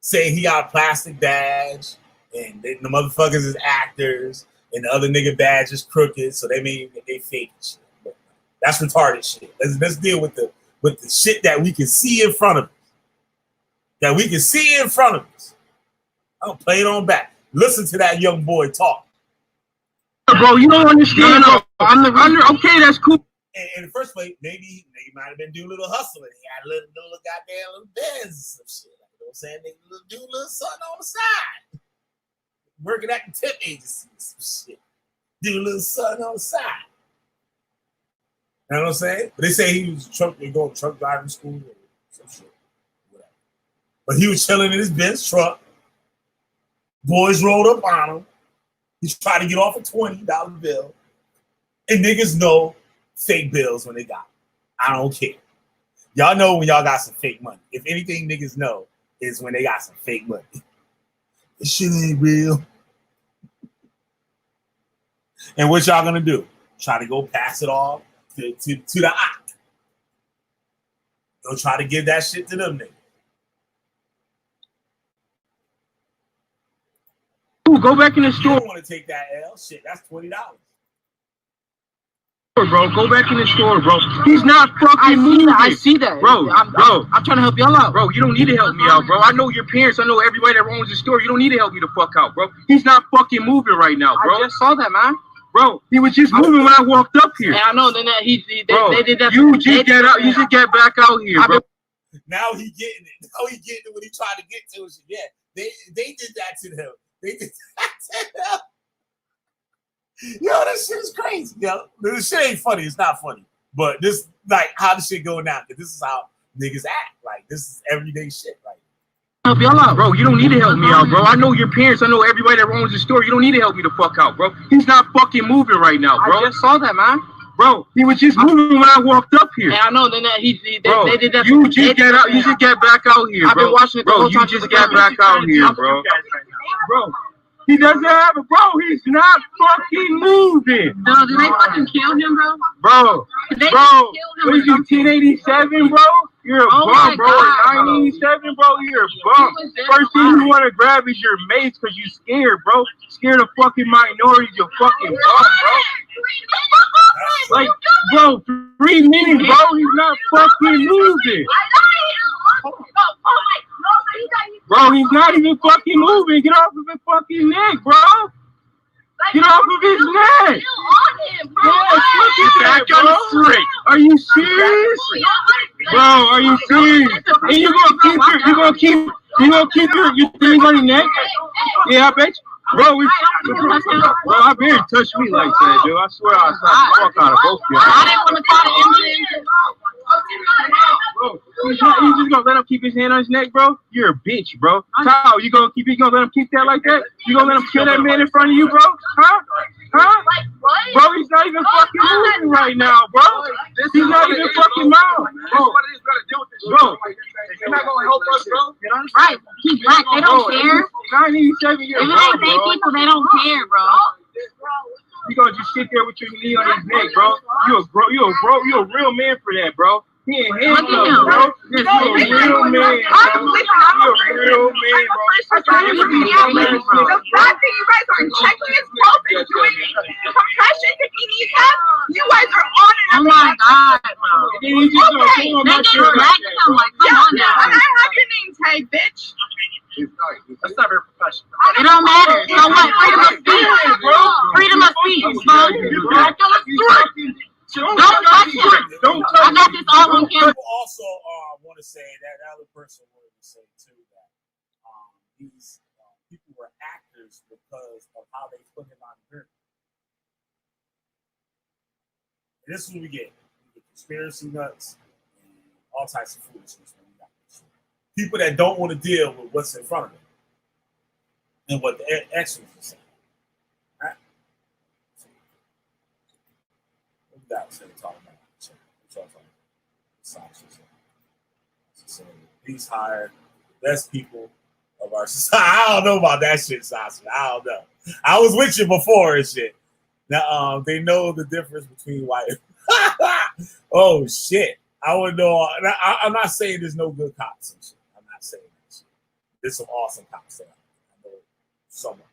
say he got a plastic badge, and the motherfuckers is actors, and the other nigga badge is crooked, so they mean they fake shit. But that's retarded shit. Let's deal with the with the shit that we can see in front of us. That we can see in front of us. I'll play it on back. Listen to that young boy talk. Bro, you don't understand. No. Okay, that's cool. In the first place, maybe he might have been doing a little hustling. He had a little goddamn little Benz and some shit. You know what I'm saying? They do a little something on the side. Working at the tip agency and some shit. Do a little something on the side. You know what I'm saying? But they say he was going to truck driving school or some shit. Whatever. But he was chilling in his Benz truck. Boys rolled up on him. He tried to get off a $20 bill. And niggas know fake bills when they got them. I don't care. Y'all know when y'all got some fake money. If anything niggas know is when they got some fake money. This shit ain't real. And what y'all gonna do? Try to go pass it off to the op. Go try to give that shit to them niggas. Ooh, go back in the store. You don't want to take that L. Shit, that's $20. Bro, go back in the store, bro. He's not fucking moving. I see that. Bro, I'm trying to help y'all out. Bro, you don't need to help me out, bro. I know your parents. I know everybody that owns the store. You don't need to help me the fuck out, bro. He's not fucking moving right now, bro. I just saw that, man. Bro, he was just moving when I walked up here. Yeah, I know. Then they did that. You just get out. You should get back out here, bro. Now he getting it. Now he getting it when he tried to get to it. Yeah, they did that to him. They did that to him. Yo, this shit is crazy. Yo, this shit ain't funny. It's not funny. But this, like, how the shit go now? Because this is how niggas act. Like, this is everyday shit. Like, help y'all out, bro. You don't need to help me out, bro. I know your parents. I know everybody that owns the store. You don't need to help me the fuck out, bro. He's not fucking moving right now, bro. I just saw that, man. Bro, he was just moving when I walked up here. Yeah, I know. Then they did that. You just get out. You should get back out here, bro. I've been watching it the whole time. You just get back out here, bro. Bro. He doesn't have it, bro. He's not fucking moving. No, did they fucking kill him, bro? Bro, what is you, 1087, bro? You're a bum, bro. 987, bro, you're a bum. First thing you want to grab is your mates because you scared, bro. Scared of fucking minorities, you're fucking bum, bro. Like, bro, 3 minutes, bro. He's not fucking moving. Bro, he's not even fucking moving. Get off of his fucking neck, bro. Get off of his neck. Are you serious? Bro, are you serious? And you gonna keep your thing on your neck? Yeah, I bet you. Bro, I bet you touch me like that, dude. I swear I'll slap the fuck out of both of y'all. I didn't want to call the ambulance. Bro, you just gonna let him keep his hand on his neck, bro? You're a bitch, bro. Kyle, you gonna let him keep that like that? You gonna let him kill that man in front of you, bro? Huh? Bro, he's not even fucking moving right now, bro. He's not even fucking moving. Bro, you're not gonna help us, bro. Right, he's black. They don't care. 97 years old, bro. If it ain't fake people, they don't care, bro. You gonna just sit there with your knee on his neck, bro? You a real man for that, bro. He ain't handcuffed, bro. You're a real man, bro. You're a real man, bro. I thought you would be a real man, bro. The fact that you guys are checking his pulse and doing compression if he needs help, you guys are on it. Oh my God, bro. Then he's just gonna pull him out your back. I'm like, come on now. I have your name tag, bitch. That's not very professional. It don't matter. So what? Freedom of speech, bro. Freedom of speech, bro. Don't touch him. Don't touch I got this all on camera. People also want to say that other person wanted to say too that these people were actors because of how they put him on the gurney. And this is what we get. We get conspiracy nuts and all types of foolishness when we got this. People that don't want to deal with what's in front of them and what the extras are saying. All right? That was talking about. So these hire the best people of our society. I don't know about that shit, Sasha. I don't know. I was with you before and shit. Now they know the difference between white. Oh shit! I would know. I'm not saying there's no good cops and shit. I'm not saying that shit. There's some awesome cops there. I know some of them.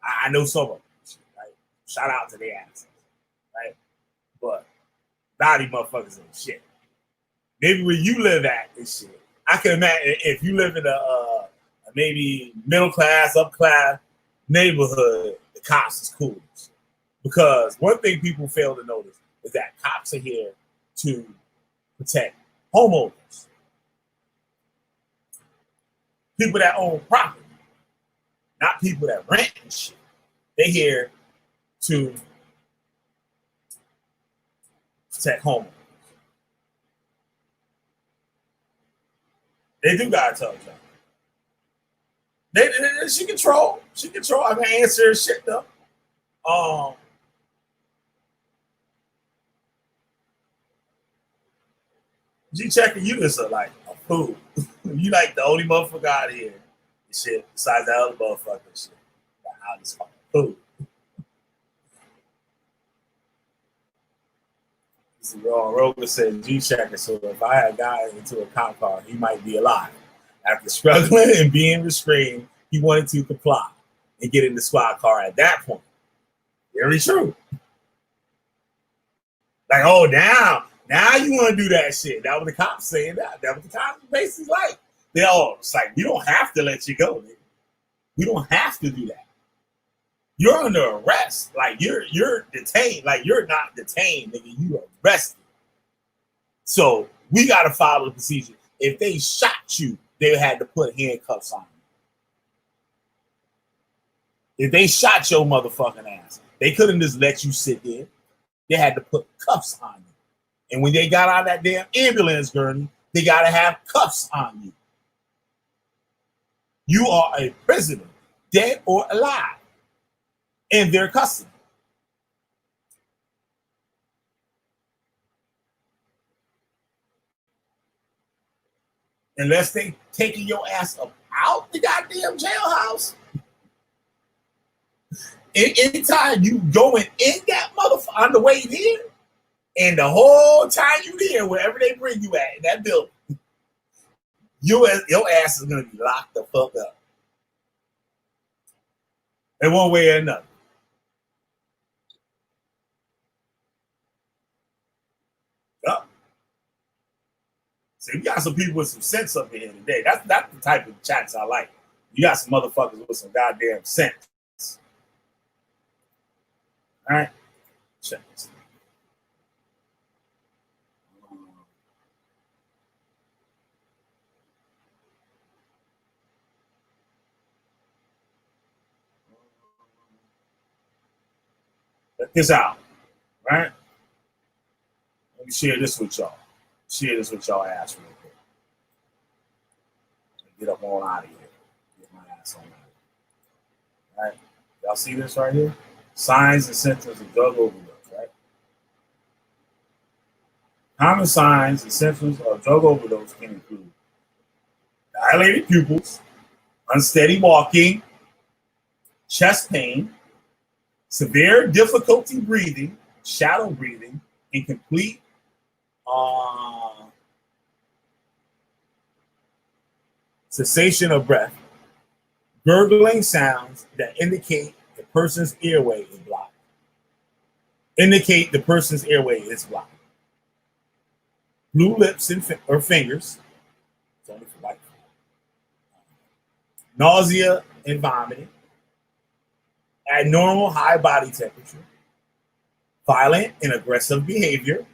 I know some of them. Right? Shout out to their asses. Right? But A lot of these motherfuckers ain't shit. Maybe where you live at is shit. I can imagine if you live in a maybe middle class, upper class neighborhood, the cops is cool. Because one thing people fail to notice is that cops are here to protect homeowners, people that own property, not people that rent and shit. They're here to protect homeowners. They do got a tough job. She control. I can answer her shit though. G-checking, you just like a fool. You like the only motherfucker out here. And shit, besides that other motherfucker shit. How this fucking fool. Rogan said G-checking, so if I had gotten into a cop car, he might be alive. After struggling and being restrained, he wanted to comply and get in the squad car at that point. Very true. Like, oh, now you want to do that shit. That was the cops saying that. That was the cops basically like. It's like, we don't have to let you go, nigga. We don't have to do that. You're under arrest. Like, you're detained. Like, you're not detained, nigga. You arrested. So we got to follow the procedure. If they shot you, they had to put handcuffs on you. If they shot your motherfucking ass, they couldn't just let you sit there. They had to put cuffs on you. And when they got out of that damn ambulance gurney, they got to have cuffs on you. You are a prisoner, dead or alive, in their custody. Unless they taking your ass up out the goddamn jailhouse. Anytime you going in that motherfucker on the way there, and the whole time you there, wherever they bring you at in that building, your ass is gonna be locked the fuck up. In one way or another. Yup. So you got some people with some sense up here today. That's the type of chats I like. You got some motherfuckers with some goddamn sense. All right, check this. Check this out, right? Let me share this with y'all. Share this with y'all ass real quick. Get up on out of here. Get my ass on out of here. All right, y'all see this right here? Signs and symptoms of drug overdose, right? Common signs and symptoms of drug overdose can include dilated pupils, unsteady walking, chest pain, severe difficulty breathing, shallow breathing, incomplete cessation of breath, gurgling sounds that indicate the person's airway is blocked. Indicate the person's airway is blocked. Blue lips or fingers. It's only for white people. Nausea and vomiting. Abnormal high body temperature. Violent and aggressive behavior.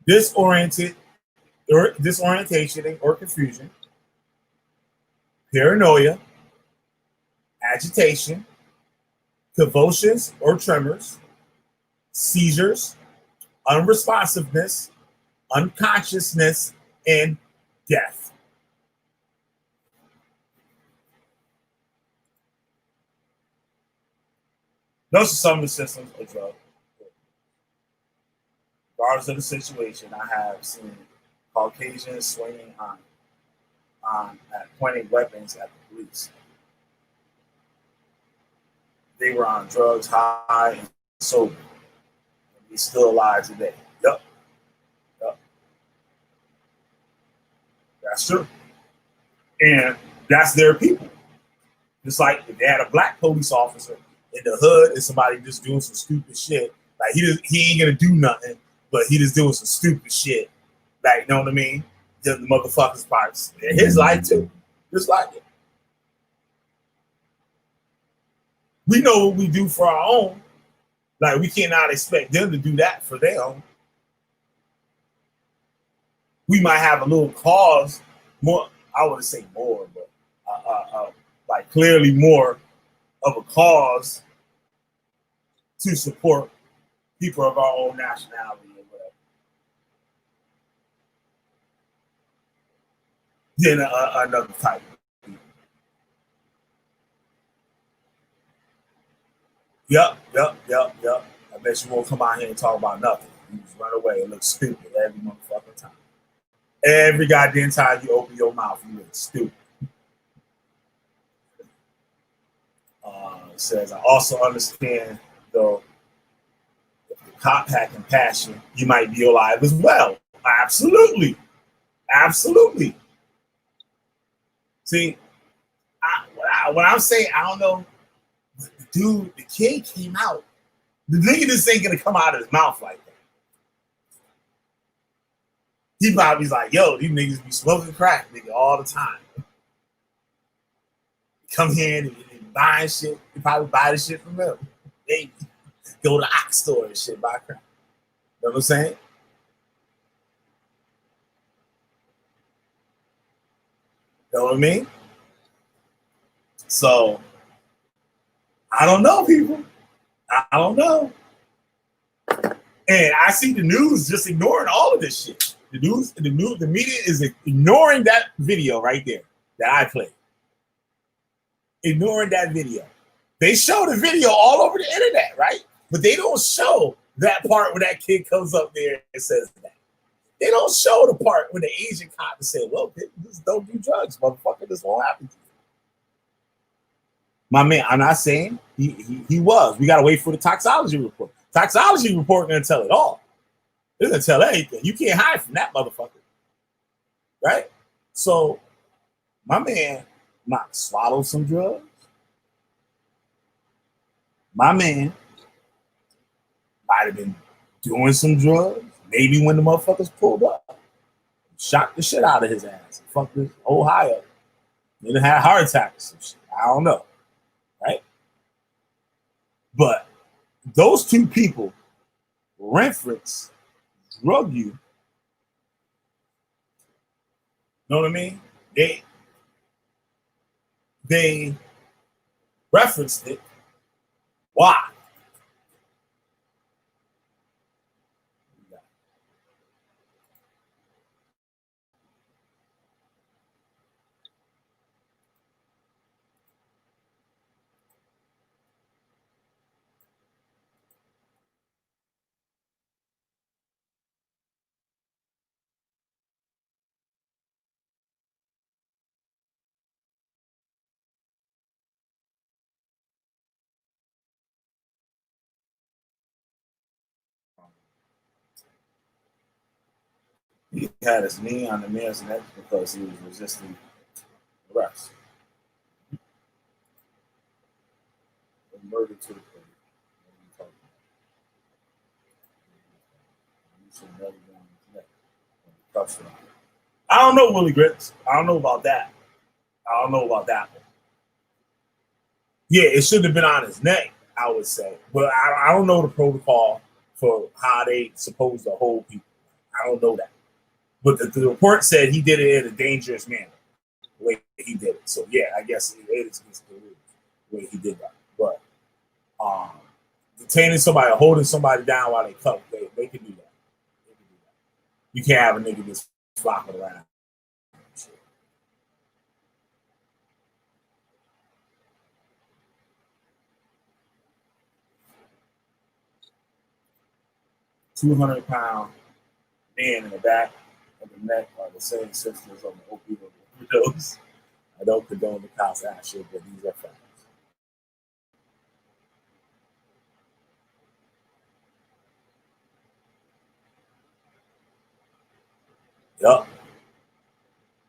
Disorientation or confusion. Paranoia. Agitation, convulsions or tremors, seizures, unresponsiveness, unconsciousness, and death. Those are some of the symptoms of drug. Regardless of the situation, I have seen Caucasians swinging pointing weapons at the police. They were on drugs, high and sober. And he's still alive today. Yep. That's true. And that's their people. Just like if they had a black police officer in the hood and somebody just doing some stupid shit Like he ain't gonna do nothing, but he just doing some stupid shit. Like, you know what I mean? The motherfuckers parts. His life too. Just like it. We know what we do for our own. Like, we cannot expect them to do that for their own. We might have a little cause, more, I wouldn't say more, but like clearly more of a cause to support people of our own nationality or whatever than another type. Yep. I bet you won't come out here and talk about nothing. You just run away and look stupid every motherfucking time. Every goddamn time you open your mouth, you look stupid. It says, I also understand, though, if the cop had compassion, you might be alive as well. Absolutely. See, when I'm saying, I don't know, dude, the kid came out. The nigga just ain't gonna come out of his mouth like that. He probably's like, yo, these niggas be smoking crack, nigga, all the time. Come here and buying shit. You probably buy the shit from them. They go to the Ox store and shit, buy crap. You know what I'm saying? You know what I mean? So, I don't know, people. I don't know. And I see the news just ignoring all of this shit. The media is ignoring that video right there that I played. Ignoring that video. They show the video all over the internet, right? But they don't show that part where that kid comes up there and says that. They don't show the part when the Asian cop said, well, just don't do drugs, motherfucker. This won't happen to you. My man, I'm not saying he was. We got to wait for the toxicology report. Toxicology report going to tell it all. It's going to tell everything. You can't hide from that motherfucker. Right? So, my man might swallow some drugs. My man might have been doing some drugs. Maybe when the motherfuckers pulled up, shot the shit out of his ass. Fucked his whole high up. Then had a heart attack or some shit. I don't know. Right? But those two people, reference, drug you. Know what I mean? They referenced it. Why? He had his knee on the man's neck because he was resisting arrest. Murder to the police. I don't know, Willie Grits. I don't know about that. Yeah, it should have been on his neck, I would say. But I don't know the protocol for how they supposed to hold people. I don't know that. But the report said he did it in a dangerous manner, the way he did it. So, yeah, I guess it is against the rules, the way he did that. But detaining somebody or holding somebody down while they cuff, they can do that. You can't have a nigga just flopping around. Shit. £200 man in the back of the neck are the same sisters on the opioid overdose. I don't condone the cops action, but these are facts. Yup.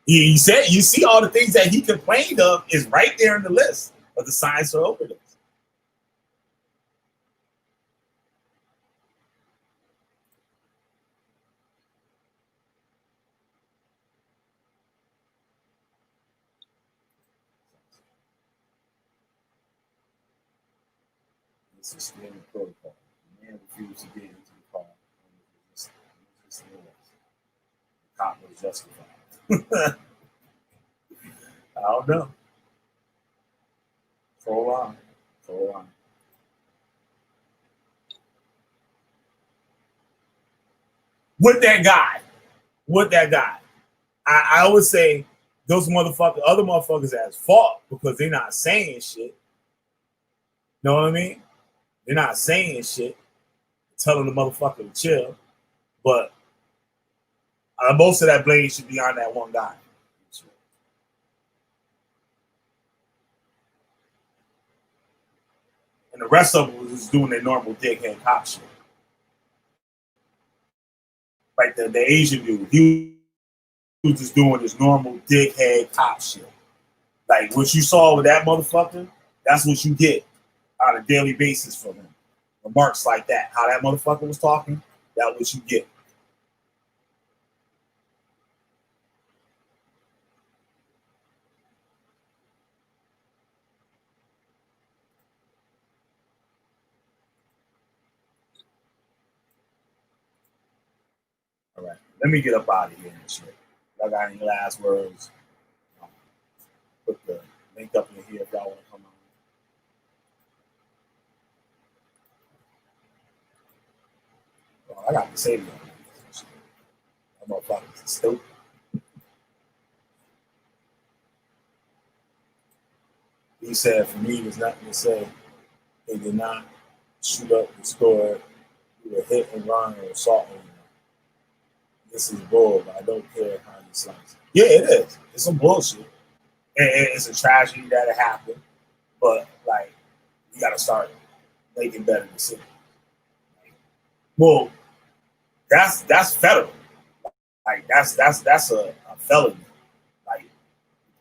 He said, you see all the things that he complained of is right there in the list of the signs for overdose. This is still the protocol. The man refused to get into the car. The cop was justified. I don't know. Hold on. With that guy. I always say those other motherfuckers at fault because they're not saying shit. Know what I mean? They're not saying shit, telling the motherfucker to chill. But most of that blame should be on that one guy. And the rest of them was just doing their normal dickhead cop shit. Like the Asian dude, he was just doing his normal dickhead cop shit. Like what you saw with that motherfucker, that's what you get on a daily basis from him. Remarks like that, how that motherfucker was talking, that's what you get. All right, let me get up out of here and shit. Y'all got any last words? Put the link up in here if y'all want to come on. Well, I got to say to y'all, that motherfuckers is stupid. He said, for me, there's nothing to say. They did not shoot up the store. We were hit and run or assault anyone. This is bull, but I don't care how you slice it. Yeah, it is. It's some bullshit. And it's a tragedy that it happened. But, like, you got to start making better decisions. Well, that's federal. Like, that's a felony. Like,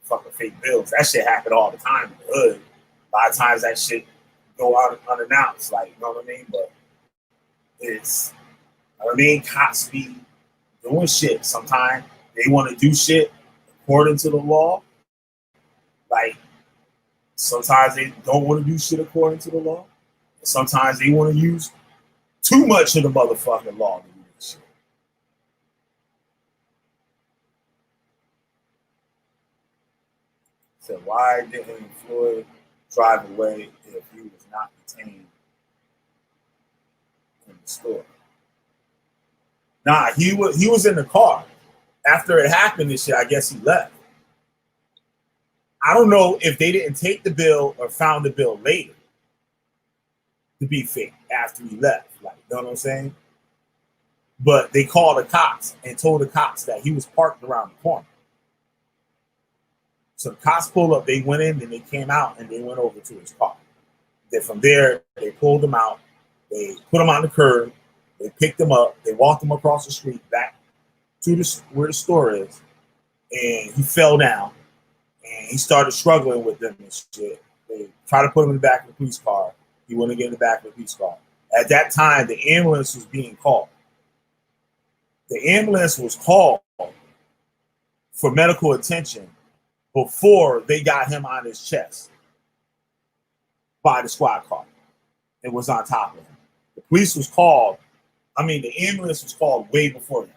fucking fake bills. That shit happen all the time in the hood. A lot of times that shit go out unannounced. Like, you know what I mean? But it's, you know what I mean? Cops be doing shit. Sometimes they want to do shit according to the law. Like, sometimes they don't want to do shit according to the law. And sometimes they want to use too much of the motherfucking law to do this shit. So why didn't Floyd drive away if he was not detained in the store? Nah, he was in the car. After it happened and shit, I guess he left. I don't know if they didn't take the bill or found the bill later to be fake after he left. Like, you know what I'm saying? But they called the cops and told the cops that he was parked around the corner. So the cops pulled up, they went in, and they came out and they went over to his car. Then from there, they pulled him out, they put him on the curb, they picked him up, they walked him across the street back to where the store is, and he fell down. And he started struggling with them and shit. They tried to put him in the back of the police car. He wouldn't get in the back of the police car. At that time, the ambulance was being called. The ambulance was called for medical attention before they got him on his chest by the squad car. It was on top of him. The police was called. The ambulance was called way before that.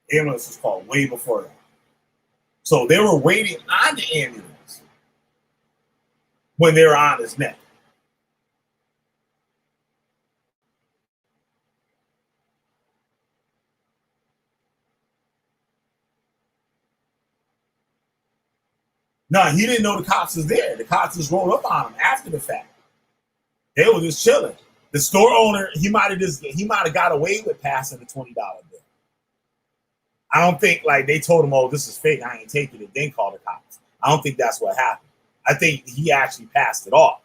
The ambulance was called way before that. So they were waiting on the ambulance when they were on his neck. No, he didn't know the cops was there. The cops just rolled up on him after the fact. They were just chilling. The store owner, he might have got away with passing the $20 bill. I don't think like they told him, oh, this is fake, I ain't taking it, then call the cops. I don't think that's what happened. I think he actually passed it off.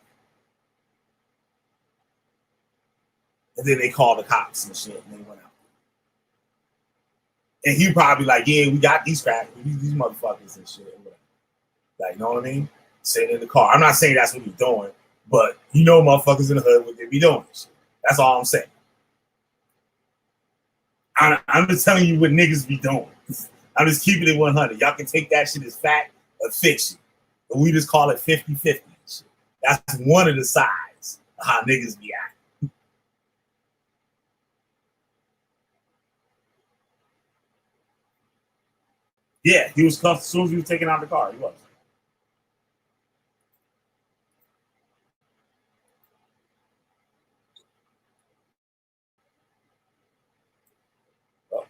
And then they called the cops and shit, and they went out. And he probably like, yeah, we got these crackers, these motherfuckers and shit. Like, you know what I mean? Sitting in the car. I'm not saying that's what he's doing, but you know motherfuckers in the hood what they be doing. Shit. That's all I'm saying. I'm just telling you what niggas be doing. I'm just keeping it 100. Y'all can take that shit as fact or fiction. But we just call it 50-50. That's one of the sides. How niggas be acting. Yeah, he was cuffed as soon as he was taken out of the car. He was. Oh.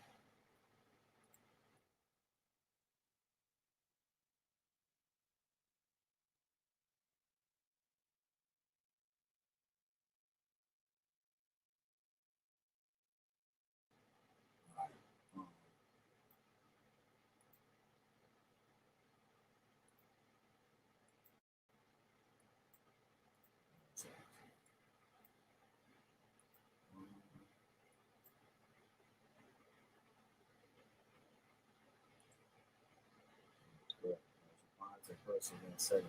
Person that said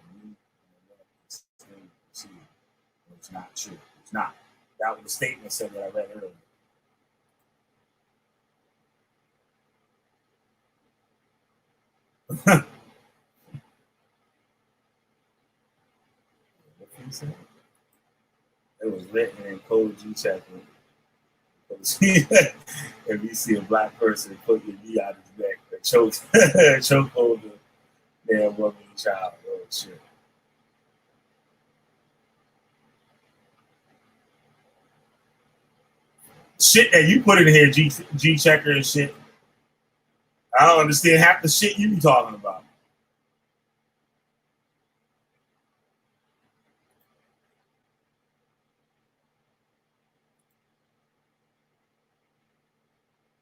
it's not true. It's not. That was the statement said that I read earlier. It was written in code G checking. If you see a black person put your knee out his neck, choke hold the damn woman and child. Oh shit. Shit that you put in here, G checker and shit. I don't understand half the shit you be talking about.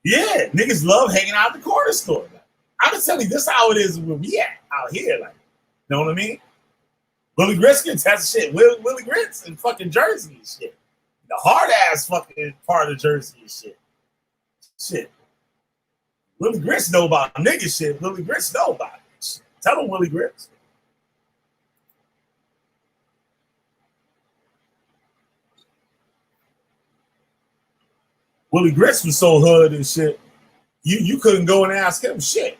Yeah, niggas love hanging out at the corner store. I'm just telling you, this is how it is where we at out here. Like, you know what I mean? Willie Grits has shit. Willie Grits in fucking Jersey and shit. The hard ass fucking part of Jersey and shit. Shit. Willie Grits know about nigga shit. Willie Grits know about it. Shit. Tell him Willie Grits. Willie Grits was so hood and shit. You couldn't go and ask him shit.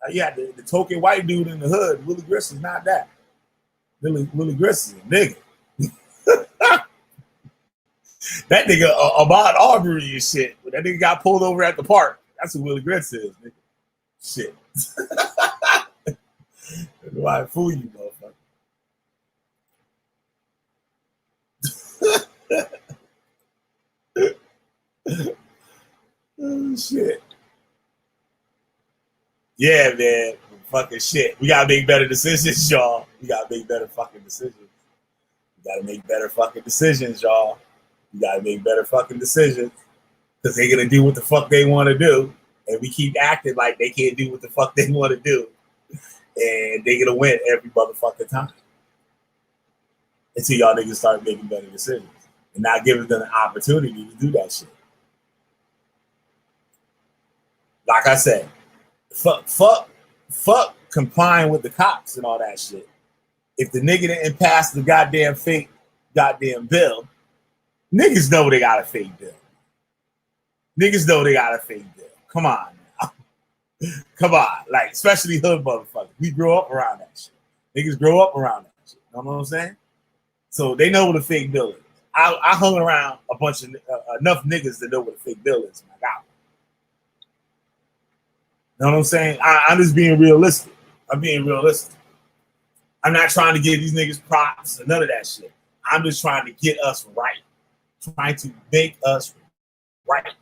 Yeah, the token white dude in the hood. Willie Grits is not that. Willie Grits is a nigga. That nigga Ahmaud Arbery and shit. When that nigga got pulled over at the park, that's who Willie Grits is, nigga. Shit. Why fool you, motherfucker? Oh, shit. Yeah, man. Fucking shit. We gotta make better decisions, y'all. We gotta make better fucking decisions. We gotta make better fucking decisions, y'all. We gotta make better fucking decisions. Because they're gonna do what the fuck they want to do. And we keep acting like they can't do what the fuck they want to do. And they're gonna win every motherfucking time. Until y'all niggas start making better decisions. And not giving them an opportunity to do that shit. Like I said, fuck complying with the cops and all that shit. If the nigga didn't pass the goddamn fake goddamn bill, niggas know they got a fake bill. Niggas know they got a fake bill. Come on now. Come on. Like, especially hood motherfuckers. We grow up around that shit. Niggas grow up around that shit. You know what I'm saying? So they know what a fake bill is. I hung around a bunch of enough niggas to know what a fake bill is. I got one. You know what I'm saying? I'm just being realistic. I'm being realistic. I'm not trying to give these niggas props or none of that shit. I'm just trying to get us right. Trying to make us right.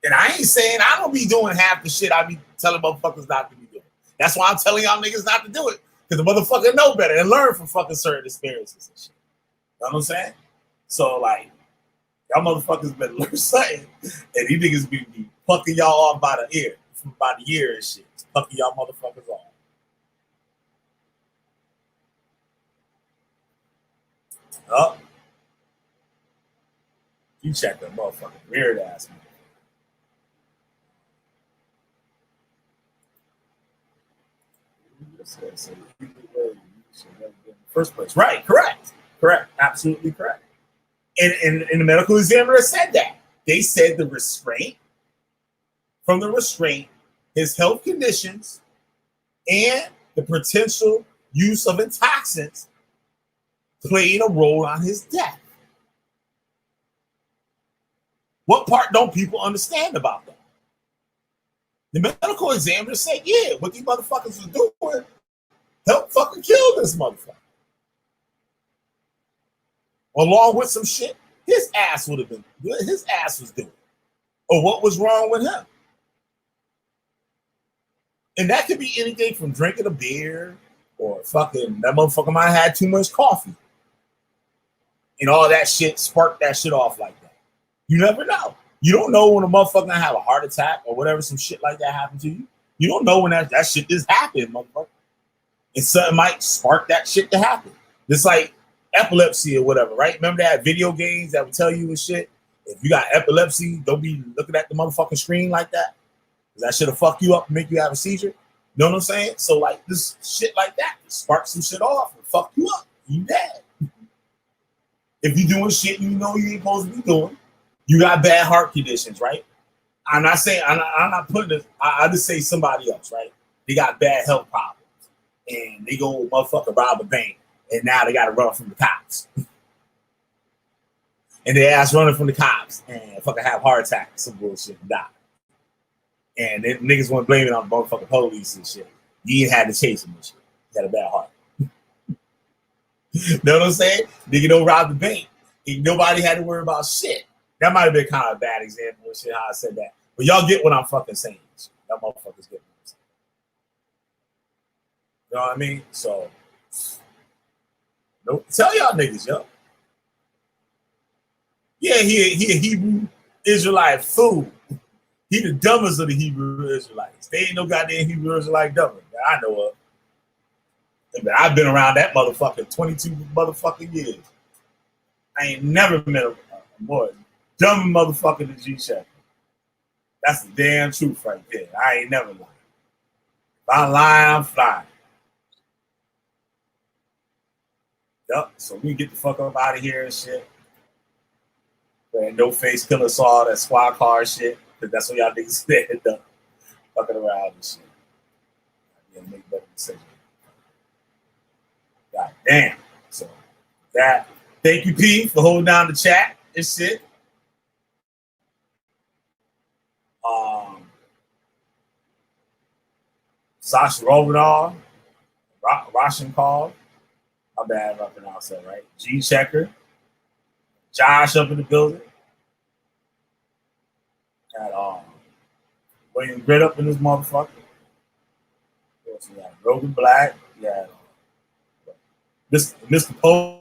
And I ain't saying I don't be doing half the shit I be telling motherfuckers not to be doing. That's why I'm telling y'all niggas not to do it. Because the motherfucker know better and learn from fucking certain experiences and shit. You know what I'm saying? So, like, y'all motherfuckers better learn something. And these niggas be fucking y'all off by the ear and shit. Fucking y'all motherfuckers off. Oh. You check that motherfucking weird ass man. First place. Right, correct. Absolutely correct. And the medical examiner said that. They said from the restraint, his health conditions and the potential use of intoxicants played a role on his death. What part don't people understand about that? The medical examiner said, yeah, what these motherfuckers was doing helped fucking kill this motherfucker. Along with some shit his ass was doing. Or what was wrong with him. And that could be anything from drinking a beer or fucking that motherfucker might have had too much coffee. And all that shit sparked that shit off like that. You never know. You don't know when a motherfucker have a heart attack or whatever, some shit like that happened to you. You don't know when that shit just happened, motherfucker. And something might spark that shit to happen. It's like epilepsy or whatever, right? Remember that video games that would tell you and shit? If you got epilepsy, don't be looking at the motherfucking screen like that. Because that shit'll fuck you up and make you have a seizure. You know what I'm saying? So like this shit like that, spark some shit off and fuck you up. You dead. If you doing shit you know you ain't supposed to be doing, you got bad heart conditions, right? I'm not saying, I'm not putting this, I just say somebody else, right? They got bad health problems. And they go motherfucker rob a bank. And now they got to run from the cops. And they ass running from the cops and fucking have heart attack and some bullshit and die. And then niggas want to blame it on the motherfucking police and shit. You ain't had to chase him and shit. He had a bad heart. Know what I'm saying? Nigga don't rob the bank. And nobody had to worry about shit. That might have been kind of a bad example of shit how I said that. But y'all get what I'm fucking saying. Y'all motherfuckers get what I'm saying. You know what I mean? So, tell y'all niggas, yo. Yeah, he a Hebrew Israelite fool. He the dumbest of the Hebrew Israelites. They ain't no goddamn Hebrew Israelite dumber that I know of. But I've been around that motherfucker 22 motherfucking years. I ain't never met a more dumb motherfucker than G Shepherd. That's the damn truth right there. I ain't never lying. If I lie, I'm flying. Yup, so we get the fuck up out of here and shit. And no face killer saw that squad car shit, because that's what y'all niggas said, though. Fucking around and shit. Yeah, make better decisions. God damn. So that, thank you, P, for holding down the chat and shit. Sasha Romanov, Russian call. My bad if I pronounced that right. G Checker. Josh up in the building. Got William Grit up in this motherfucker. You got Rogan Black. You got Mr.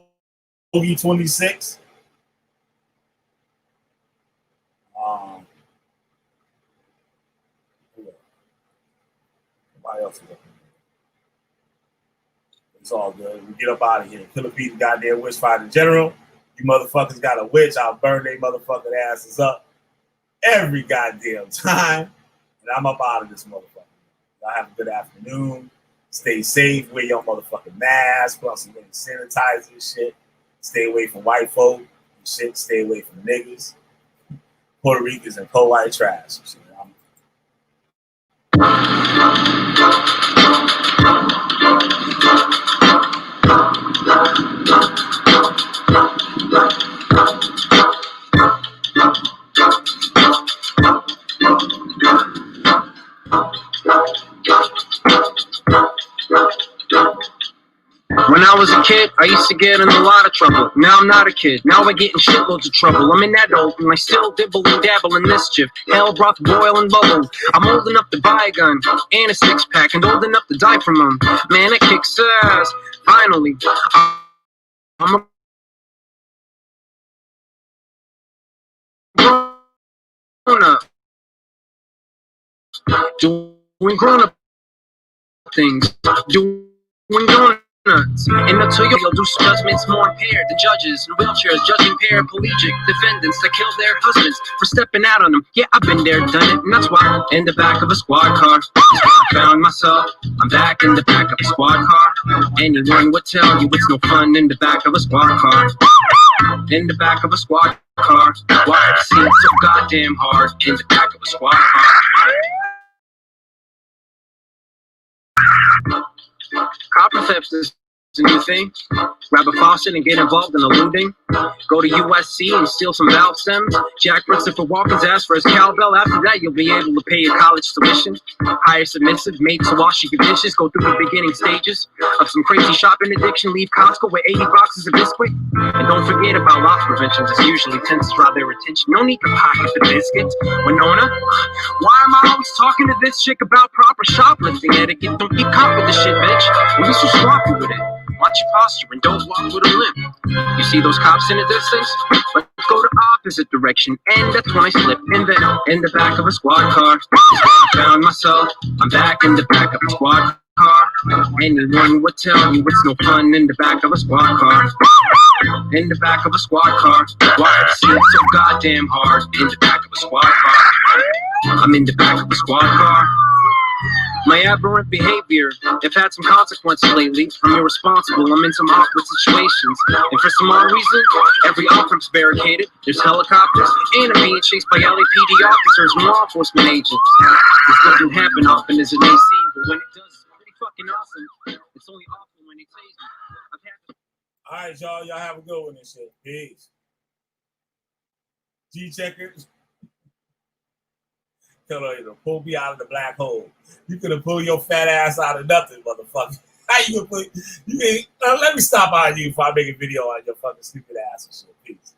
Pogie 26. Somebody else is up in there. It's all good. We get up out of here. Killer P, the goddamn witch fighter general. You motherfuckers got a witch. I'll burn they motherfucking asses up every goddamn time. And I'm up out of this motherfucker. Y'all have a good afternoon. Stay safe. Wear your motherfucking mask. Put on some sanitizer and shit. Stay away from white folk and shit. Stay away from niggas, Puerto Ricans, and co-white trash. Shit. When I was a kid, I used to get in a lot of trouble. Now I'm not a kid. Now I get in shitloads of trouble. I'm an adult and I still dibble and dabble in mischief. Hell, broth, boil, and bubble. I'm old enough to buy a gun and a six-pack and old enough to die from them. Man, it kicks ass. Finally, I'm a grown-up. Doing grown-up things. Doing donuts. And I'll tell you'll do judgments more impaired than judges in wheelchairs judging paraplegic defendants that killed their husbands for stepping out on them. Yeah, I've been there, done it, and that's why in the back of a squad car I found myself. I'm back in the back of a squad car. Anyone would tell you it's no fun in the back of a squad car. In the back of a squad car. Why it seems so goddamn hard in the back of a squad car. Copper theft is a new thing. Grab a faucet and get involved in the looting. Go to USC and steal some valve stems. Jack Christopher Walken's ass for his cowbell. After that, you'll be able to pay your college tuition. Hire submissive maids to wash your dishes. Go through the beginning stages of some crazy shopping addiction. Leave Costco with 80 boxes of biscuit. And don't forget about loss prevention. This usually tends to draw their attention. No need to pocket the biscuits. Winona, why am I always talking to this chick about proper shoplifting etiquette? Don't get caught with this shit, bitch. Don't be so sloppy with it. Watch your posture and don't walk with a limp. You see those cops in the distance? Let's go the opposite direction. And that's when I slip in the back of a squad car. I found myself. I'm back in the back of a squad car. Anyone would tell you it's no fun in the back of a squad car. In the back of a squad car. Why it's so goddamn hard in the back of a squad car. I'm in the back of a squad car. My aberrant behavior have had some consequences lately. I'm irresponsible, I'm in some awkward situations. And for some odd reason, every officer's barricaded. There's helicopters, and I'm being chased by LAPD officers and law enforcement agents. This doesn't happen often as it may seem, but when it does, it's pretty fucking awesome. It's only awful when it tastes me. All right, y'all have a good one and shit. Peace. G-checkers. Tell her to pull me out of the black hole. You could have pulled your fat ass out of nothing, motherfucker. How you gonna put? You ain't, let me stop on you before I make a video on your fucking stupid ass and shit. Peace.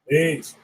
Peace.